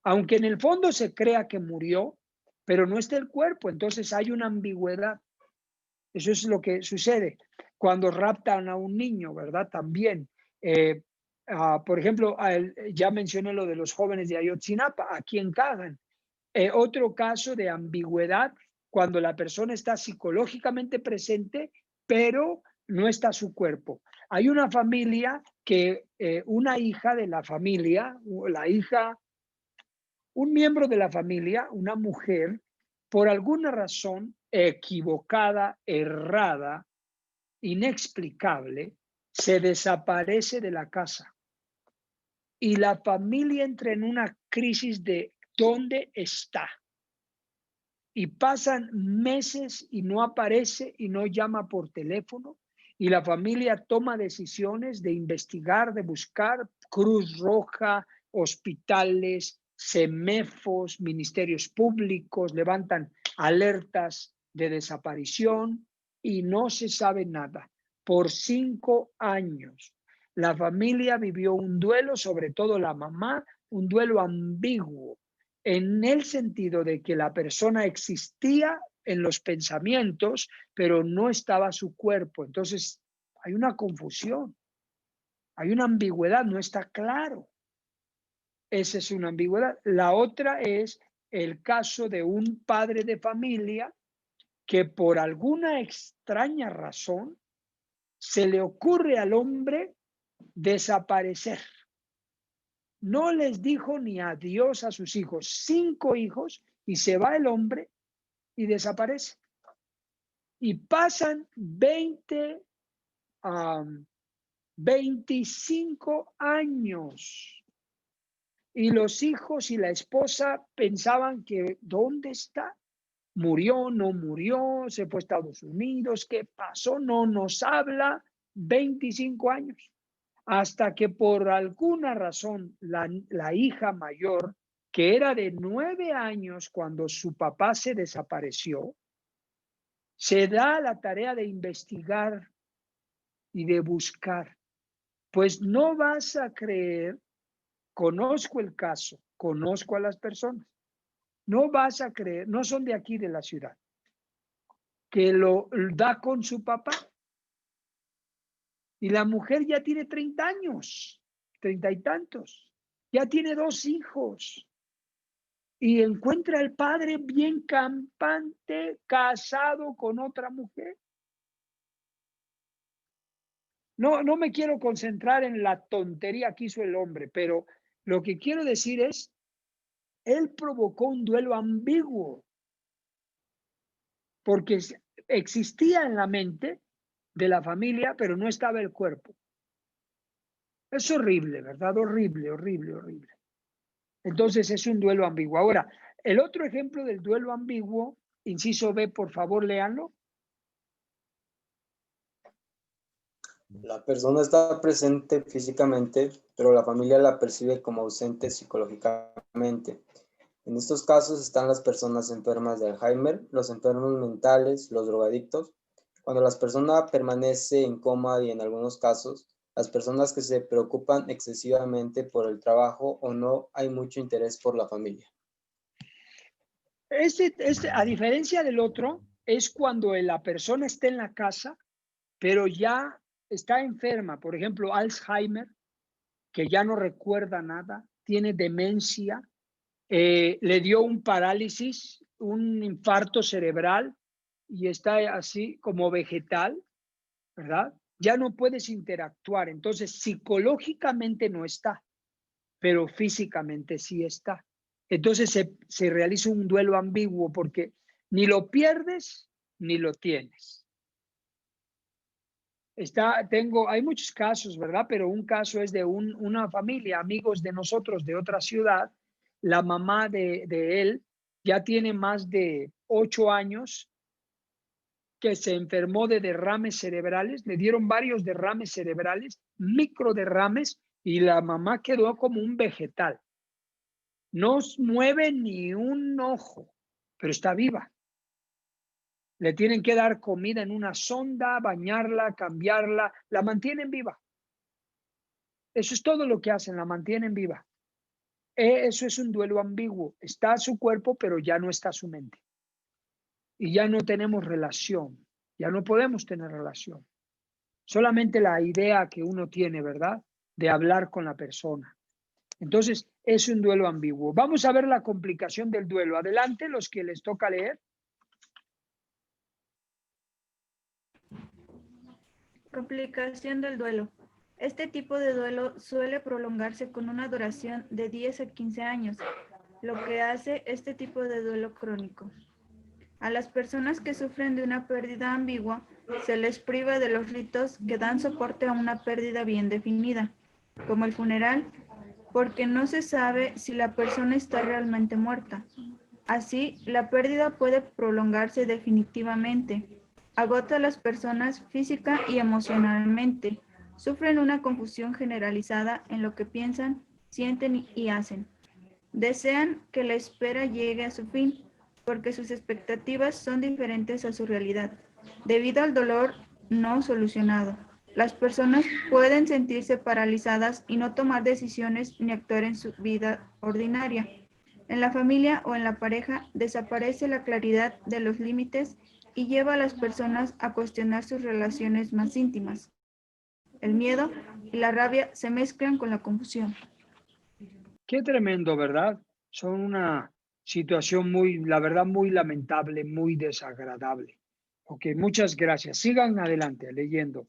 Aunque en el fondo se crea que murió, pero no está el cuerpo, entonces hay una ambigüedad. Eso es lo que sucede cuando raptan a un niño, ¿verdad? También, por ejemplo, ya mencioné lo de los jóvenes de Ayotzinapa, aquí encajan. Otro caso de ambigüedad, cuando la persona está psicológicamente presente, pero no está su cuerpo. Hay una familia que una hija de la familia, un miembro de la familia, una mujer, por alguna razón equivocada, errada, inexplicable, se desaparece de la casa. Y la familia entra en una crisis de ¿dónde está? Y pasan meses y no aparece y no llama por teléfono. Y la familia toma decisiones de investigar, de buscar Cruz Roja, hospitales, CEMEFOS, ministerios públicos, levantan alertas de desaparición y no se sabe nada. Por 5 años, la familia vivió un duelo, sobre todo la mamá, un duelo ambiguo, en el sentido de que la persona existía en los pensamientos, pero no estaba su cuerpo. Entonces, hay una confusión, hay una ambigüedad, no está claro. Esa es una ambigüedad. La otra es el caso de un padre de familia que por alguna extraña razón se le ocurre al hombre desaparecer. No les dijo ni adiós a sus hijos, 5 hijos, y se va el hombre y desaparece. Y pasan 25 años. Y los hijos y la esposa pensaban que, ¿dónde está? ¿Murió? ¿No murió? ¿Se fue a Estados Unidos? ¿Qué pasó? No nos habla. 25 años. Hasta que por alguna razón la hija mayor, que era de 9 años cuando su papá se desapareció, se da la tarea de investigar y de buscar. Pues no vas a creer, conozco el caso, conozco a las personas, no vas a creer, no son de aquí de la ciudad, que lo da con su papá. Y la mujer ya tiene 30 años, 30 y tantos, ya tiene 2 hijos. Y encuentra al padre bien campante, casado con otra mujer. No me quiero concentrar en la tontería que hizo el hombre, pero lo que quiero decir es, él provocó un duelo ambiguo, porque existía en la mente de la familia, pero no estaba el cuerpo. Es horrible, ¿verdad? Horrible, horrible, horrible. Entonces es un duelo ambiguo. Ahora, el otro ejemplo del duelo ambiguo, inciso B, por favor, léanlo. La persona está presente físicamente, pero la familia la percibe como ausente psicológicamente. En estos casos están las personas enfermas de Alzheimer, los enfermos mentales, los drogadictos. Cuando la persona permanece en coma y en algunos casos, las personas que se preocupan excesivamente por el trabajo o no hay mucho interés por la familia. A diferencia del otro, es cuando la persona está en la casa, pero ya está enferma. Por ejemplo, Alzheimer, que ya no recuerda nada, tiene demencia, le dio un parálisis, un infarto cerebral y está así como vegetal, ¿verdad? Ya no puedes interactuar. Entonces, psicológicamente no está, pero físicamente sí está. Entonces se realiza un duelo ambiguo porque ni lo pierdes ni lo tienes. Hay muchos casos, ¿verdad? Pero un caso es de una familia, amigos de nosotros de otra ciudad. La mamá de él ya tiene más de 8 años que se enfermó de derrames cerebrales, le dieron varios derrames cerebrales, microderrames, y la mamá quedó como un vegetal. No mueve ni un ojo, pero está viva. Le tienen que dar comida en una sonda, bañarla, cambiarla, la mantienen viva. Eso es todo lo que hacen, la mantienen viva. Eso es un duelo ambiguo. Está su cuerpo, pero ya no está su mente. Y ya no tenemos relación, ya no podemos tener relación. Solamente la idea que uno tiene, ¿verdad? De hablar con la persona. Entonces, es un duelo ambiguo. Vamos a ver la complicación del duelo. Adelante, los que les toca leer. Complicación del duelo. Este tipo de duelo suele prolongarse con una duración de 10 a 15 años, lo que hace este tipo de duelo crónico. A las personas que sufren de una pérdida ambigua, se les priva de los ritos que dan soporte a una pérdida bien definida, como el funeral, porque no se sabe si la persona está realmente muerta. Así, la pérdida puede prolongarse definitivamente. Agota a las personas física y emocionalmente. Sufren una confusión generalizada en lo que piensan sienten y hacen. Desean que la espera llegue a su fin, porque sus expectativas son diferentes a su realidad, debido al dolor no solucionado. Las personas pueden sentirse paralizadas y no tomar decisiones ni actuar en su vida ordinaria. En la familia o en la pareja desaparece la claridad de los límites y lleva a las personas a cuestionar sus relaciones más íntimas. El miedo y la rabia se mezclan con la confusión. Qué tremendo, ¿verdad? Son una situación muy, la verdad, muy lamentable, muy desagradable. Ok, muchas gracias. Sigan adelante leyendo.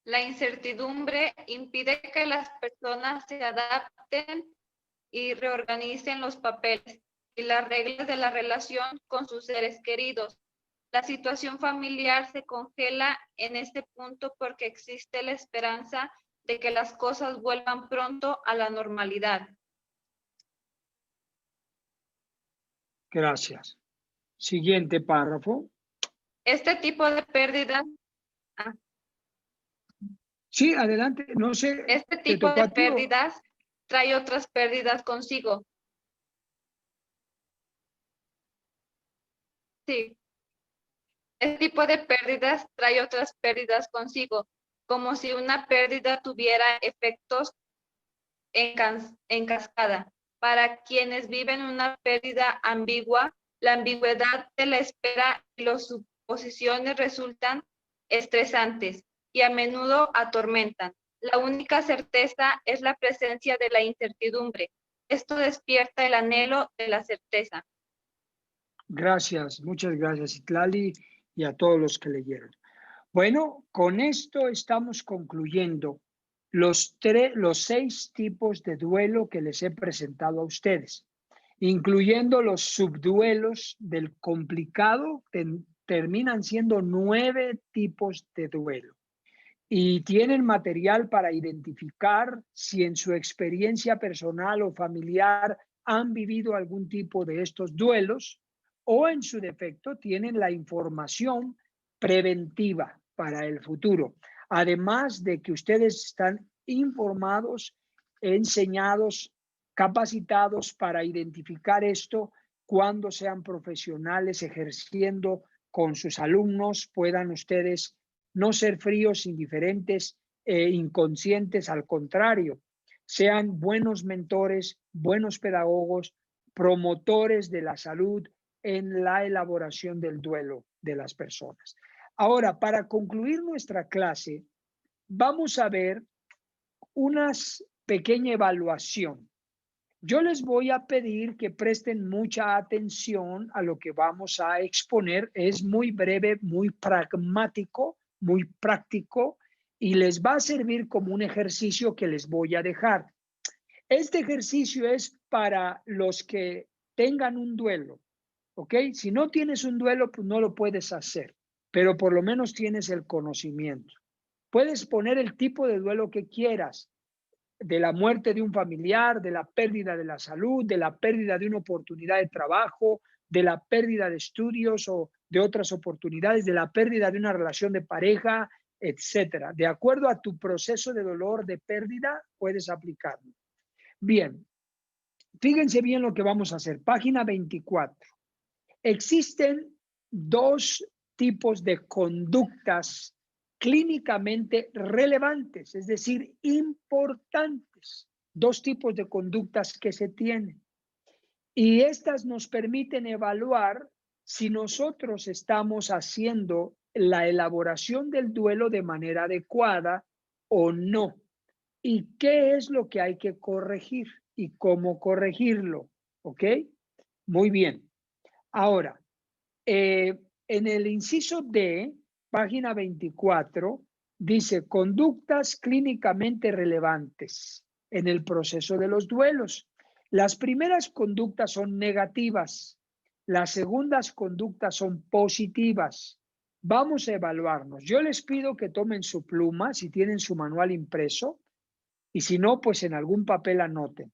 La incertidumbre impide que las personas se adapten y reorganicen los papeles y las reglas de la relación con sus seres queridos. La situación familiar se congela en este punto porque existe la esperanza de que las cosas vuelvan pronto a la normalidad. Gracias. Siguiente párrafo. Este tipo de pérdidas. Sí, adelante. No sé. Este tipo de pérdidas trae otras pérdidas consigo. Sí. Este tipo de pérdidas trae otras pérdidas consigo, como si una pérdida tuviera efectos en cascada. Para quienes viven una pérdida ambigua, la ambigüedad de la espera y las suposiciones resultan estresantes y a menudo atormentan. La única certeza es la presencia de la incertidumbre. Esto despierta el anhelo de la certeza. Gracias, muchas gracias, Itlali, y a todos los que leyeron. Bueno, con esto estamos concluyendo los 6 tipos de duelo que les he presentado a ustedes, incluyendo los subduelos del complicado, terminan siendo 9 tipos de duelo. Y tienen material para identificar si en su experiencia personal o familiar han vivido algún tipo de estos duelos, o en su defecto tienen la información preventiva para el futuro. Además de que ustedes están informados, enseñados, capacitados para identificar esto cuando sean profesionales ejerciendo con sus alumnos, puedan ustedes no ser fríos, indiferentes e inconscientes, al contrario, sean buenos mentores, buenos pedagogos, promotores de la salud en la elaboración del duelo de las personas. Ahora, para concluir nuestra clase, vamos a ver una pequeña evaluación. Yo les voy a pedir que presten mucha atención a lo que vamos a exponer. Es muy breve, muy pragmático, muy práctico, y les va a servir como un ejercicio que les voy a dejar. Este ejercicio es para los que tengan un duelo, ¿ok? Si no tienes un duelo, pues no lo puedes hacer, pero por lo menos tienes el conocimiento. Puedes poner el tipo de duelo que quieras, de la muerte de un familiar, de la pérdida de la salud, de la pérdida de una oportunidad de trabajo, de la pérdida de estudios o de otras oportunidades, de la pérdida de una relación de pareja, etcétera. De acuerdo a tu proceso de dolor, de pérdida, puedes aplicarlo. Bien, fíjense bien lo que vamos a hacer. Página 24. Existen 2 tipos de conductas clínicamente relevantes, es decir, importantes. 2 tipos de conductas que se tienen. Y estas nos permiten evaluar si nosotros estamos haciendo la elaboración del duelo de manera adecuada o no. ¿Y qué es lo que hay que corregir? ¿Y cómo corregirlo? ¿Ok? Muy bien. Ahora, en el inciso D, página 24, dice conductas clínicamente relevantes en el proceso de los duelos. Las primeras conductas son negativas, las segundas conductas son positivas. Vamos a evaluarnos. Yo les pido que tomen su pluma, si tienen su manual impreso, y si no, pues en algún papel anoten.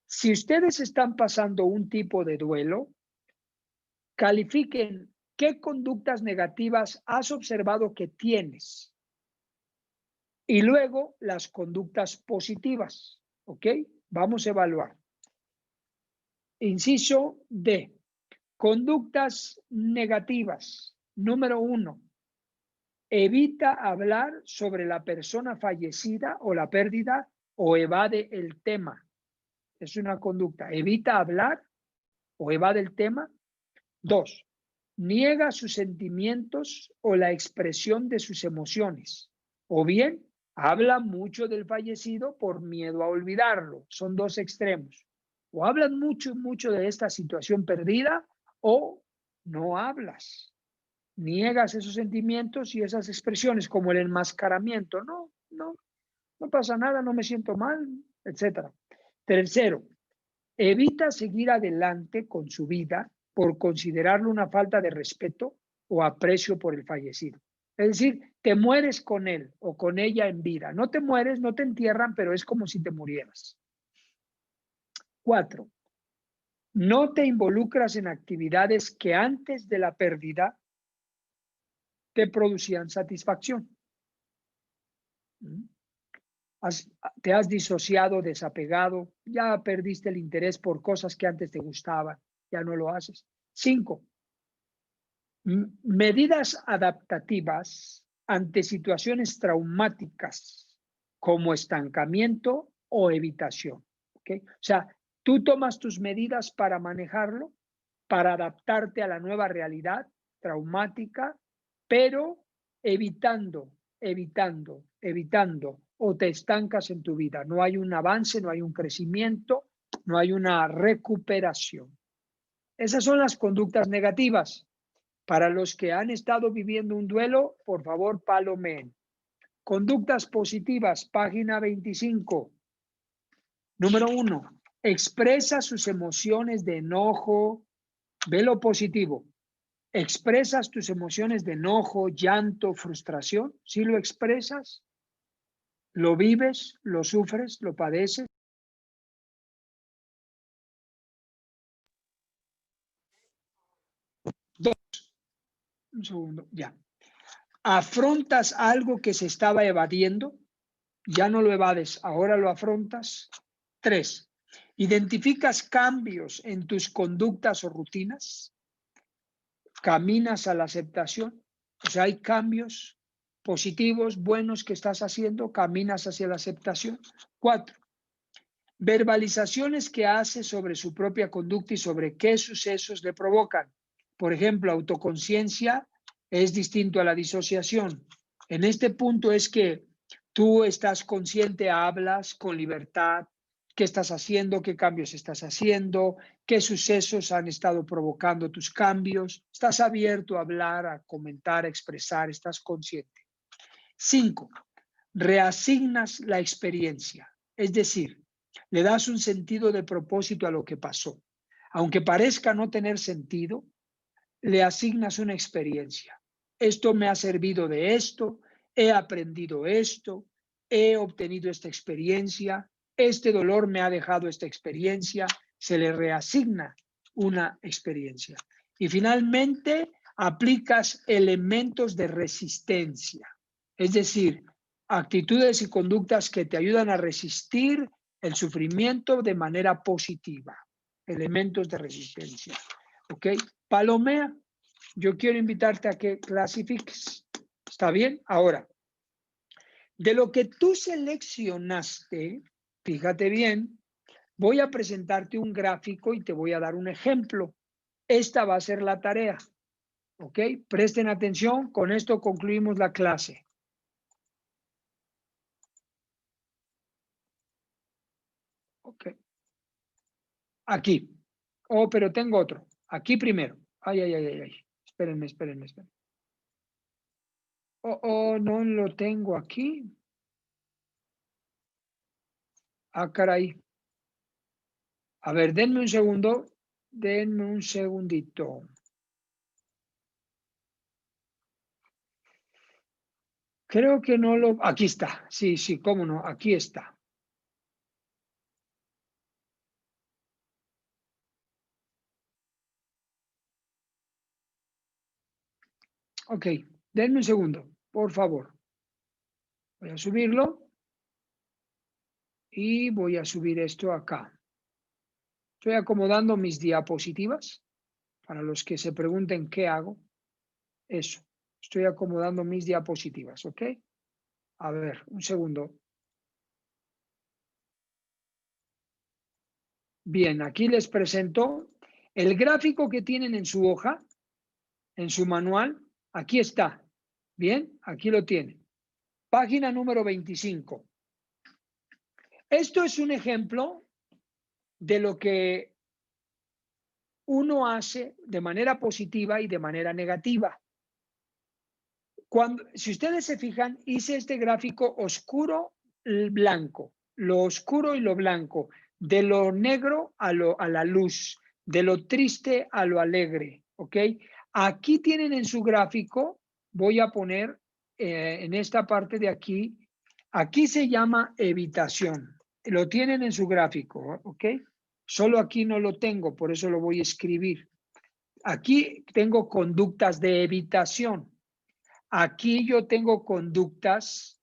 Si ustedes están pasando un tipo de duelo, califiquen qué conductas negativas has observado que tienes Y luego las conductas positivas, ¿ok? Vamos a evaluar. Inciso D. Conductas negativas. Número 1. Evita hablar sobre la persona fallecida o la pérdida o evade el tema. Es una conducta. Evita hablar o evade el tema. 2. Niega sus sentimientos o la expresión de sus emociones. O bien, habla mucho del fallecido por miedo a olvidarlo. Son dos extremos. O hablan mucho de esta situación perdida o no hablas. Niegas esos sentimientos y esas expresiones como el enmascaramiento. No pasa nada, no me siento mal, etc. Tercero, evita seguir adelante con su vida por considerarlo una falta de respeto o aprecio por el fallecido. Es decir, te mueres con él o con ella en vida. No te mueres, no te entierran, pero es como si te murieras. 4. No te involucras en actividades que antes de la pérdida te producían satisfacción. Te has disociado, desapegado, ya perdiste el interés por cosas que antes te gustaban, ya no lo haces. 5. Medidas adaptativas ante situaciones traumáticas como estancamiento o evitación. ¿Okay? O sea, tú tomas tus medidas para manejarlo, para adaptarte a la nueva realidad traumática, pero evitando, o te estancas en tu vida. No hay un avance, no hay un crecimiento, no hay una recuperación. Esas son las conductas negativas. Para los que han estado viviendo un duelo, por favor, palomeen. Conductas positivas, página 25. Número 1. Expresa sus emociones de enojo. Ve lo positivo. ¿Expresas tus emociones de enojo, llanto, frustración? ¿Sí lo expresas? ¿Lo vives? ¿Lo sufres? ¿Lo padeces? Un segundo, ya. ¿Afrontas algo que se estaba evadiendo? Ya no lo evades, ahora lo afrontas. 3. ¿Identificas cambios en tus conductas o rutinas? ¿Caminas a la aceptación? O sea, hay cambios positivos, buenos que estás haciendo, caminas hacia la aceptación. 4. Verbalizaciones que hace sobre su propia conducta y sobre qué sucesos le provocan. Por ejemplo, autoconciencia es distinto a la disociación. En este punto es que tú estás consciente, hablas con libertad, qué estás haciendo, qué cambios estás haciendo, qué sucesos han estado provocando tus cambios. Estás abierto a hablar, a comentar, a expresar, estás consciente. 5. Reasignas la experiencia, es decir, le das un sentido de propósito a lo que pasó. Aunque parezca no tener sentido, le asignas una experiencia. Esto me ha servido de esto, he aprendido esto, he obtenido esta experiencia, este dolor me ha dejado esta experiencia, se le reasigna una experiencia. Y finalmente, aplicas elementos de resistencia, es decir, actitudes y conductas que te ayudan a resistir el sufrimiento de manera positiva. Elementos de resistencia. ¿Ok? Palomea, yo quiero invitarte a que clasifiques. ¿Está bien? Ahora, de lo que tú seleccionaste, fíjate bien, voy a presentarte un gráfico y te voy a dar un ejemplo. Esta va a ser la tarea. ¿Ok? Presten atención, con esto concluimos la clase. Ok. Aquí. Oh, pero tengo otro. Aquí primero. Ay. Espérenme. Oh, no lo tengo aquí. Ah, caray. A ver, denme un segundo. Denme un segundito. Creo que no lo... Aquí está. Sí, cómo no. Aquí está. Ok, denme un segundo, por favor. Voy a subirlo y voy a subir esto acá. Estoy acomodando mis diapositivas. Para los que se pregunten qué hago, eso. Estoy acomodando mis diapositivas, ¿ok? A ver, un segundo. Bien, aquí les presento el gráfico que tienen en su hoja, en su manual. Aquí está. Bien, aquí lo tienen. Página número 25. Esto es un ejemplo de lo que uno hace de manera positiva y de manera negativa. Si ustedes se fijan, hice este gráfico oscuro, blanco, lo oscuro y lo blanco, de lo negro a la luz, de lo triste a lo alegre, ¿ok? Aquí tienen en su gráfico, voy a poner en esta parte de aquí, aquí se llama evitación, lo tienen en su gráfico, ¿ok? Solo aquí no lo tengo, por eso lo voy a escribir. Aquí tengo conductas de evitación. Aquí yo tengo conductas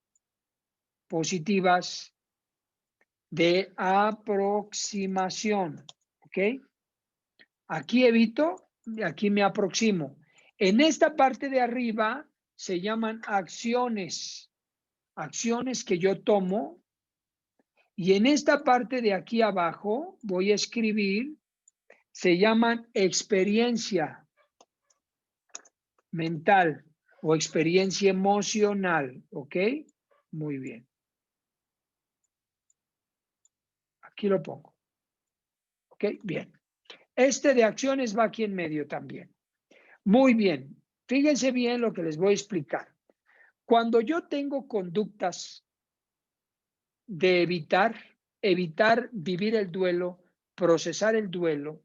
positivas de aproximación, ¿ok? Aquí evito, aquí me aproximo. En esta parte de arriba se llaman acciones, acciones que yo tomo. Y en esta parte de aquí abajo voy a escribir, se llaman experiencia mental o experiencia emocional, ¿ok? Muy bien. Aquí lo pongo. ¿Ok? Bien. Este de acciones va aquí en medio también. Muy bien. Fíjense bien lo que les voy a explicar. Cuando yo tengo conductas de evitar vivir el duelo, procesar el duelo,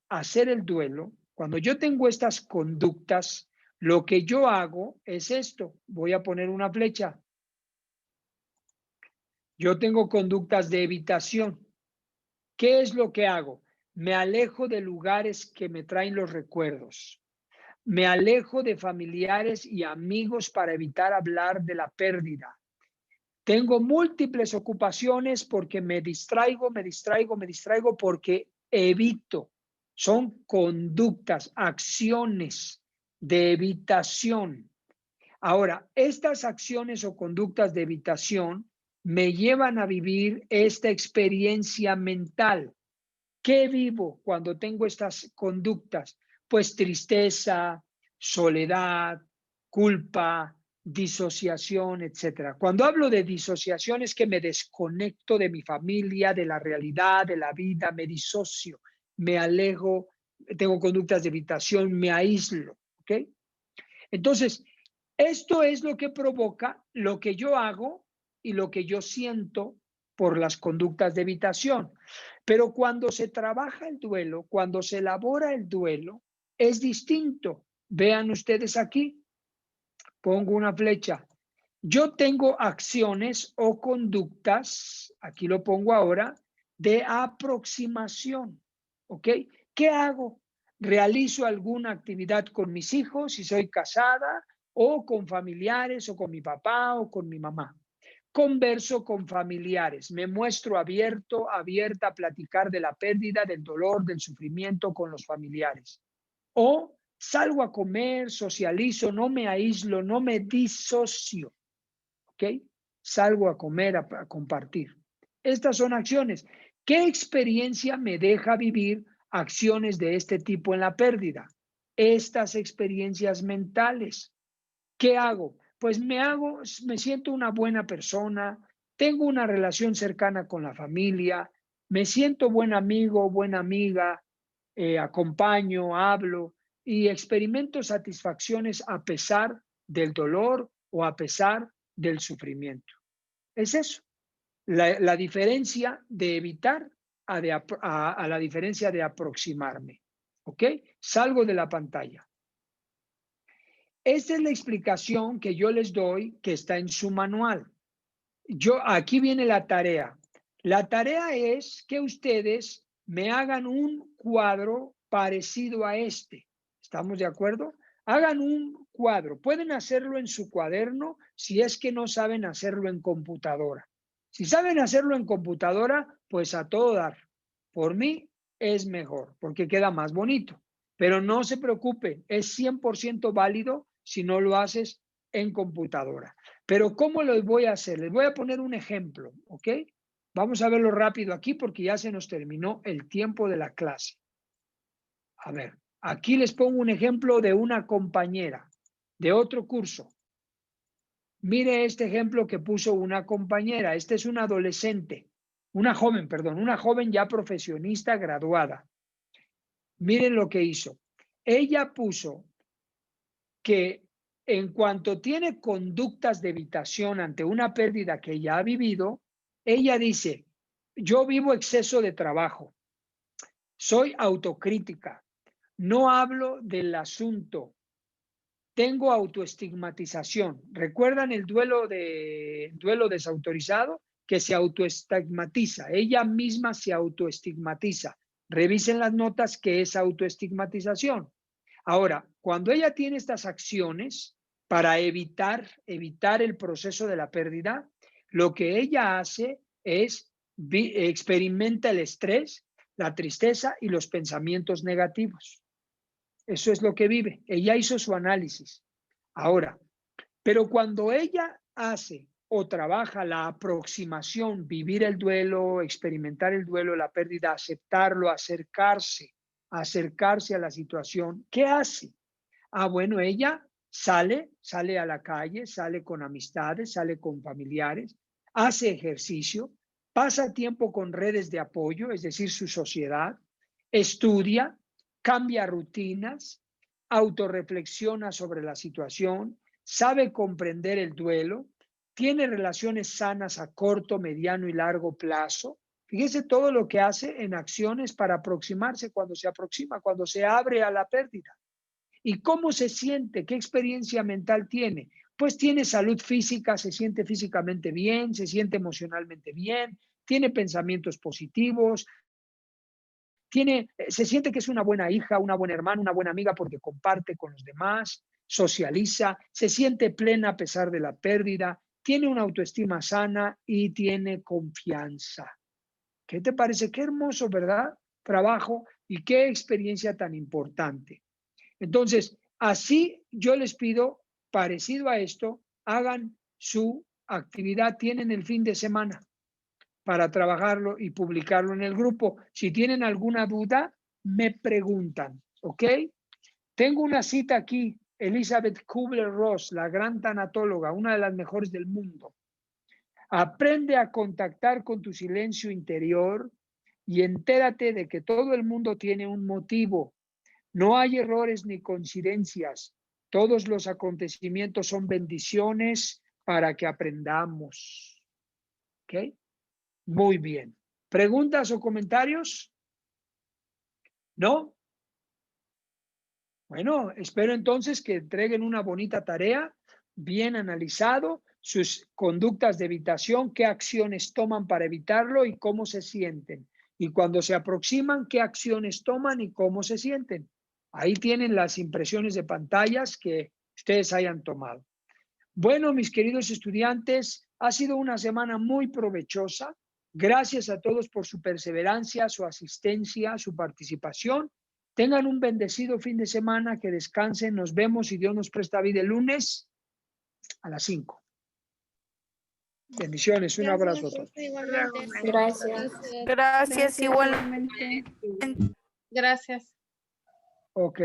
hacer el duelo, cuando yo tengo estas conductas, lo que yo hago es esto. Voy a poner una flecha. Yo tengo conductas de evitación. ¿Qué es lo que hago? Me alejo de lugares que me traen los recuerdos. Me alejo de familiares y amigos para evitar hablar de la pérdida. Tengo múltiples ocupaciones porque me distraigo porque evito. Son conductas, acciones de evitación. Ahora, estas acciones o conductas de evitación me llevan a vivir esta experiencia mental. ¿Qué vivo cuando tengo estas conductas? Pues tristeza, soledad, culpa, disociación, etc. Cuando hablo de disociación es que me desconecto de mi familia, de la realidad, de la vida, me disocio, me alejo, tengo conductas de evitación, me aíslo, ¿ok? Entonces, esto es lo que provoca lo que yo hago y lo que yo siento por las conductas de evitación. Pero cuando se trabaja el duelo, cuando se elabora el duelo, es distinto. Vean ustedes aquí, pongo una flecha. Yo tengo acciones o conductas, aquí lo pongo ahora, de aproximación. ¿Ok? ¿Qué hago? Realizo alguna actividad con mis hijos, si soy casada, o con familiares, o con mi papá, o con mi mamá. Converso con familiares, me muestro abierta a platicar de la pérdida, del dolor, del sufrimiento con los familiares. O salgo a comer, socializo, no me aíslo, no me disocio. ¿Ok? Salgo a comer, a compartir. Estas son acciones. ¿Qué experiencia me deja vivir acciones de este tipo en la pérdida? Estas experiencias mentales. ¿Qué hago? Pues me siento una buena persona, tengo una relación cercana con la familia, me siento buen amigo, buena amiga, acompaño, hablo y experimento satisfacciones a pesar del dolor o a pesar del sufrimiento. Es eso, la diferencia de evitar a la diferencia de aproximarme. ¿Ok? Salgo de la pantalla. Esta es la explicación que yo les doy que está en su manual. Aquí viene la tarea. La tarea es que ustedes me hagan un cuadro parecido a este. ¿Estamos de acuerdo? Hagan un cuadro. Pueden hacerlo en su cuaderno si es que no saben hacerlo en computadora. Si saben hacerlo en computadora, pues a todo dar. Por mí es mejor porque queda más bonito. Pero no se preocupe, es 100% válido si no lo haces en computadora. Pero ¿cómo lo voy a hacer? Les voy a poner un ejemplo, ¿ok? Vamos a verlo rápido aquí porque ya se nos terminó el tiempo de la clase. A ver, aquí les pongo un ejemplo de una compañera de otro curso. Mire este ejemplo que puso una compañera. Este es una adolescente, una joven ya profesionista graduada. Miren lo que hizo. Ella puso que en cuanto tiene conductas de evitación ante una pérdida que ella ha vivido, ella dice, yo vivo exceso de trabajo, soy autocrítica, no hablo del asunto, tengo autoestigmatización. ¿Recuerdan el duelo desautorizado? Que se autoestigmatiza, ella misma se autoestigmatiza. Revisen las notas que es autoestigmatización. Ahora, cuando ella tiene estas acciones para evitar el proceso de la pérdida, lo que ella hace es experimenta el estrés, la tristeza y los pensamientos negativos. Eso es lo que vive. Ella hizo su análisis. Ahora, pero cuando ella hace o trabaja la aproximación, vivir el duelo, experimentar el duelo, la pérdida, aceptarlo, acercarse a la situación, ¿qué hace? Bueno, ella sale a la calle, sale con amistades, sale con familiares, hace ejercicio, pasa tiempo con redes de apoyo, es decir, su sociedad, estudia, cambia rutinas, autorreflexiona sobre la situación, sabe comprender el duelo, tiene relaciones sanas a corto, mediano y largo plazo. Fíjese todo lo que hace en acciones para aproximarse cuando se aproxima, cuando se abre a la pérdida. ¿Y cómo se siente? ¿Qué experiencia mental tiene? Pues tiene salud física, se siente físicamente bien, se siente emocionalmente bien, tiene pensamientos positivos, se siente que es una buena hija, una buena hermana, una buena amiga porque comparte con los demás, socializa, se siente plena a pesar de la pérdida, tiene una autoestima sana y tiene confianza. ¿Qué te parece? Qué hermoso, ¿verdad? Trabajo y qué experiencia tan importante. Entonces, así yo les pido, parecido a esto, hagan su actividad, tienen el fin de semana para trabajarlo y publicarlo en el grupo. Si tienen alguna duda, me preguntan, ¿ok? Tengo una cita aquí, Elizabeth Kubler-Ross, la gran tanatóloga, una de las mejores del mundo. Aprende a contactar con tu silencio interior y entérate de que todo el mundo tiene un motivo. No hay errores ni coincidencias. Todos los acontecimientos son bendiciones para que aprendamos. ¿Ok? Muy bien. ¿Preguntas o comentarios? ¿No? Bueno, espero entonces que entreguen una bonita tarea, bien analizado, sus conductas de evitación, qué acciones toman para evitarlo y cómo se sienten. Y cuando se aproximan, qué acciones toman y cómo se sienten. Ahí tienen las impresiones de pantallas que ustedes hayan tomado. Bueno, mis queridos estudiantes, ha sido una semana muy provechosa. Gracias a todos por su perseverancia, su asistencia, su participación. Tengan un bendecido fin de semana, que descansen. Nos vemos, si Dios nos presta vida, el lunes a las 5. Bendiciones, un abrazo a todos. Gracias. Gracias, igualmente. Gracias. Ok.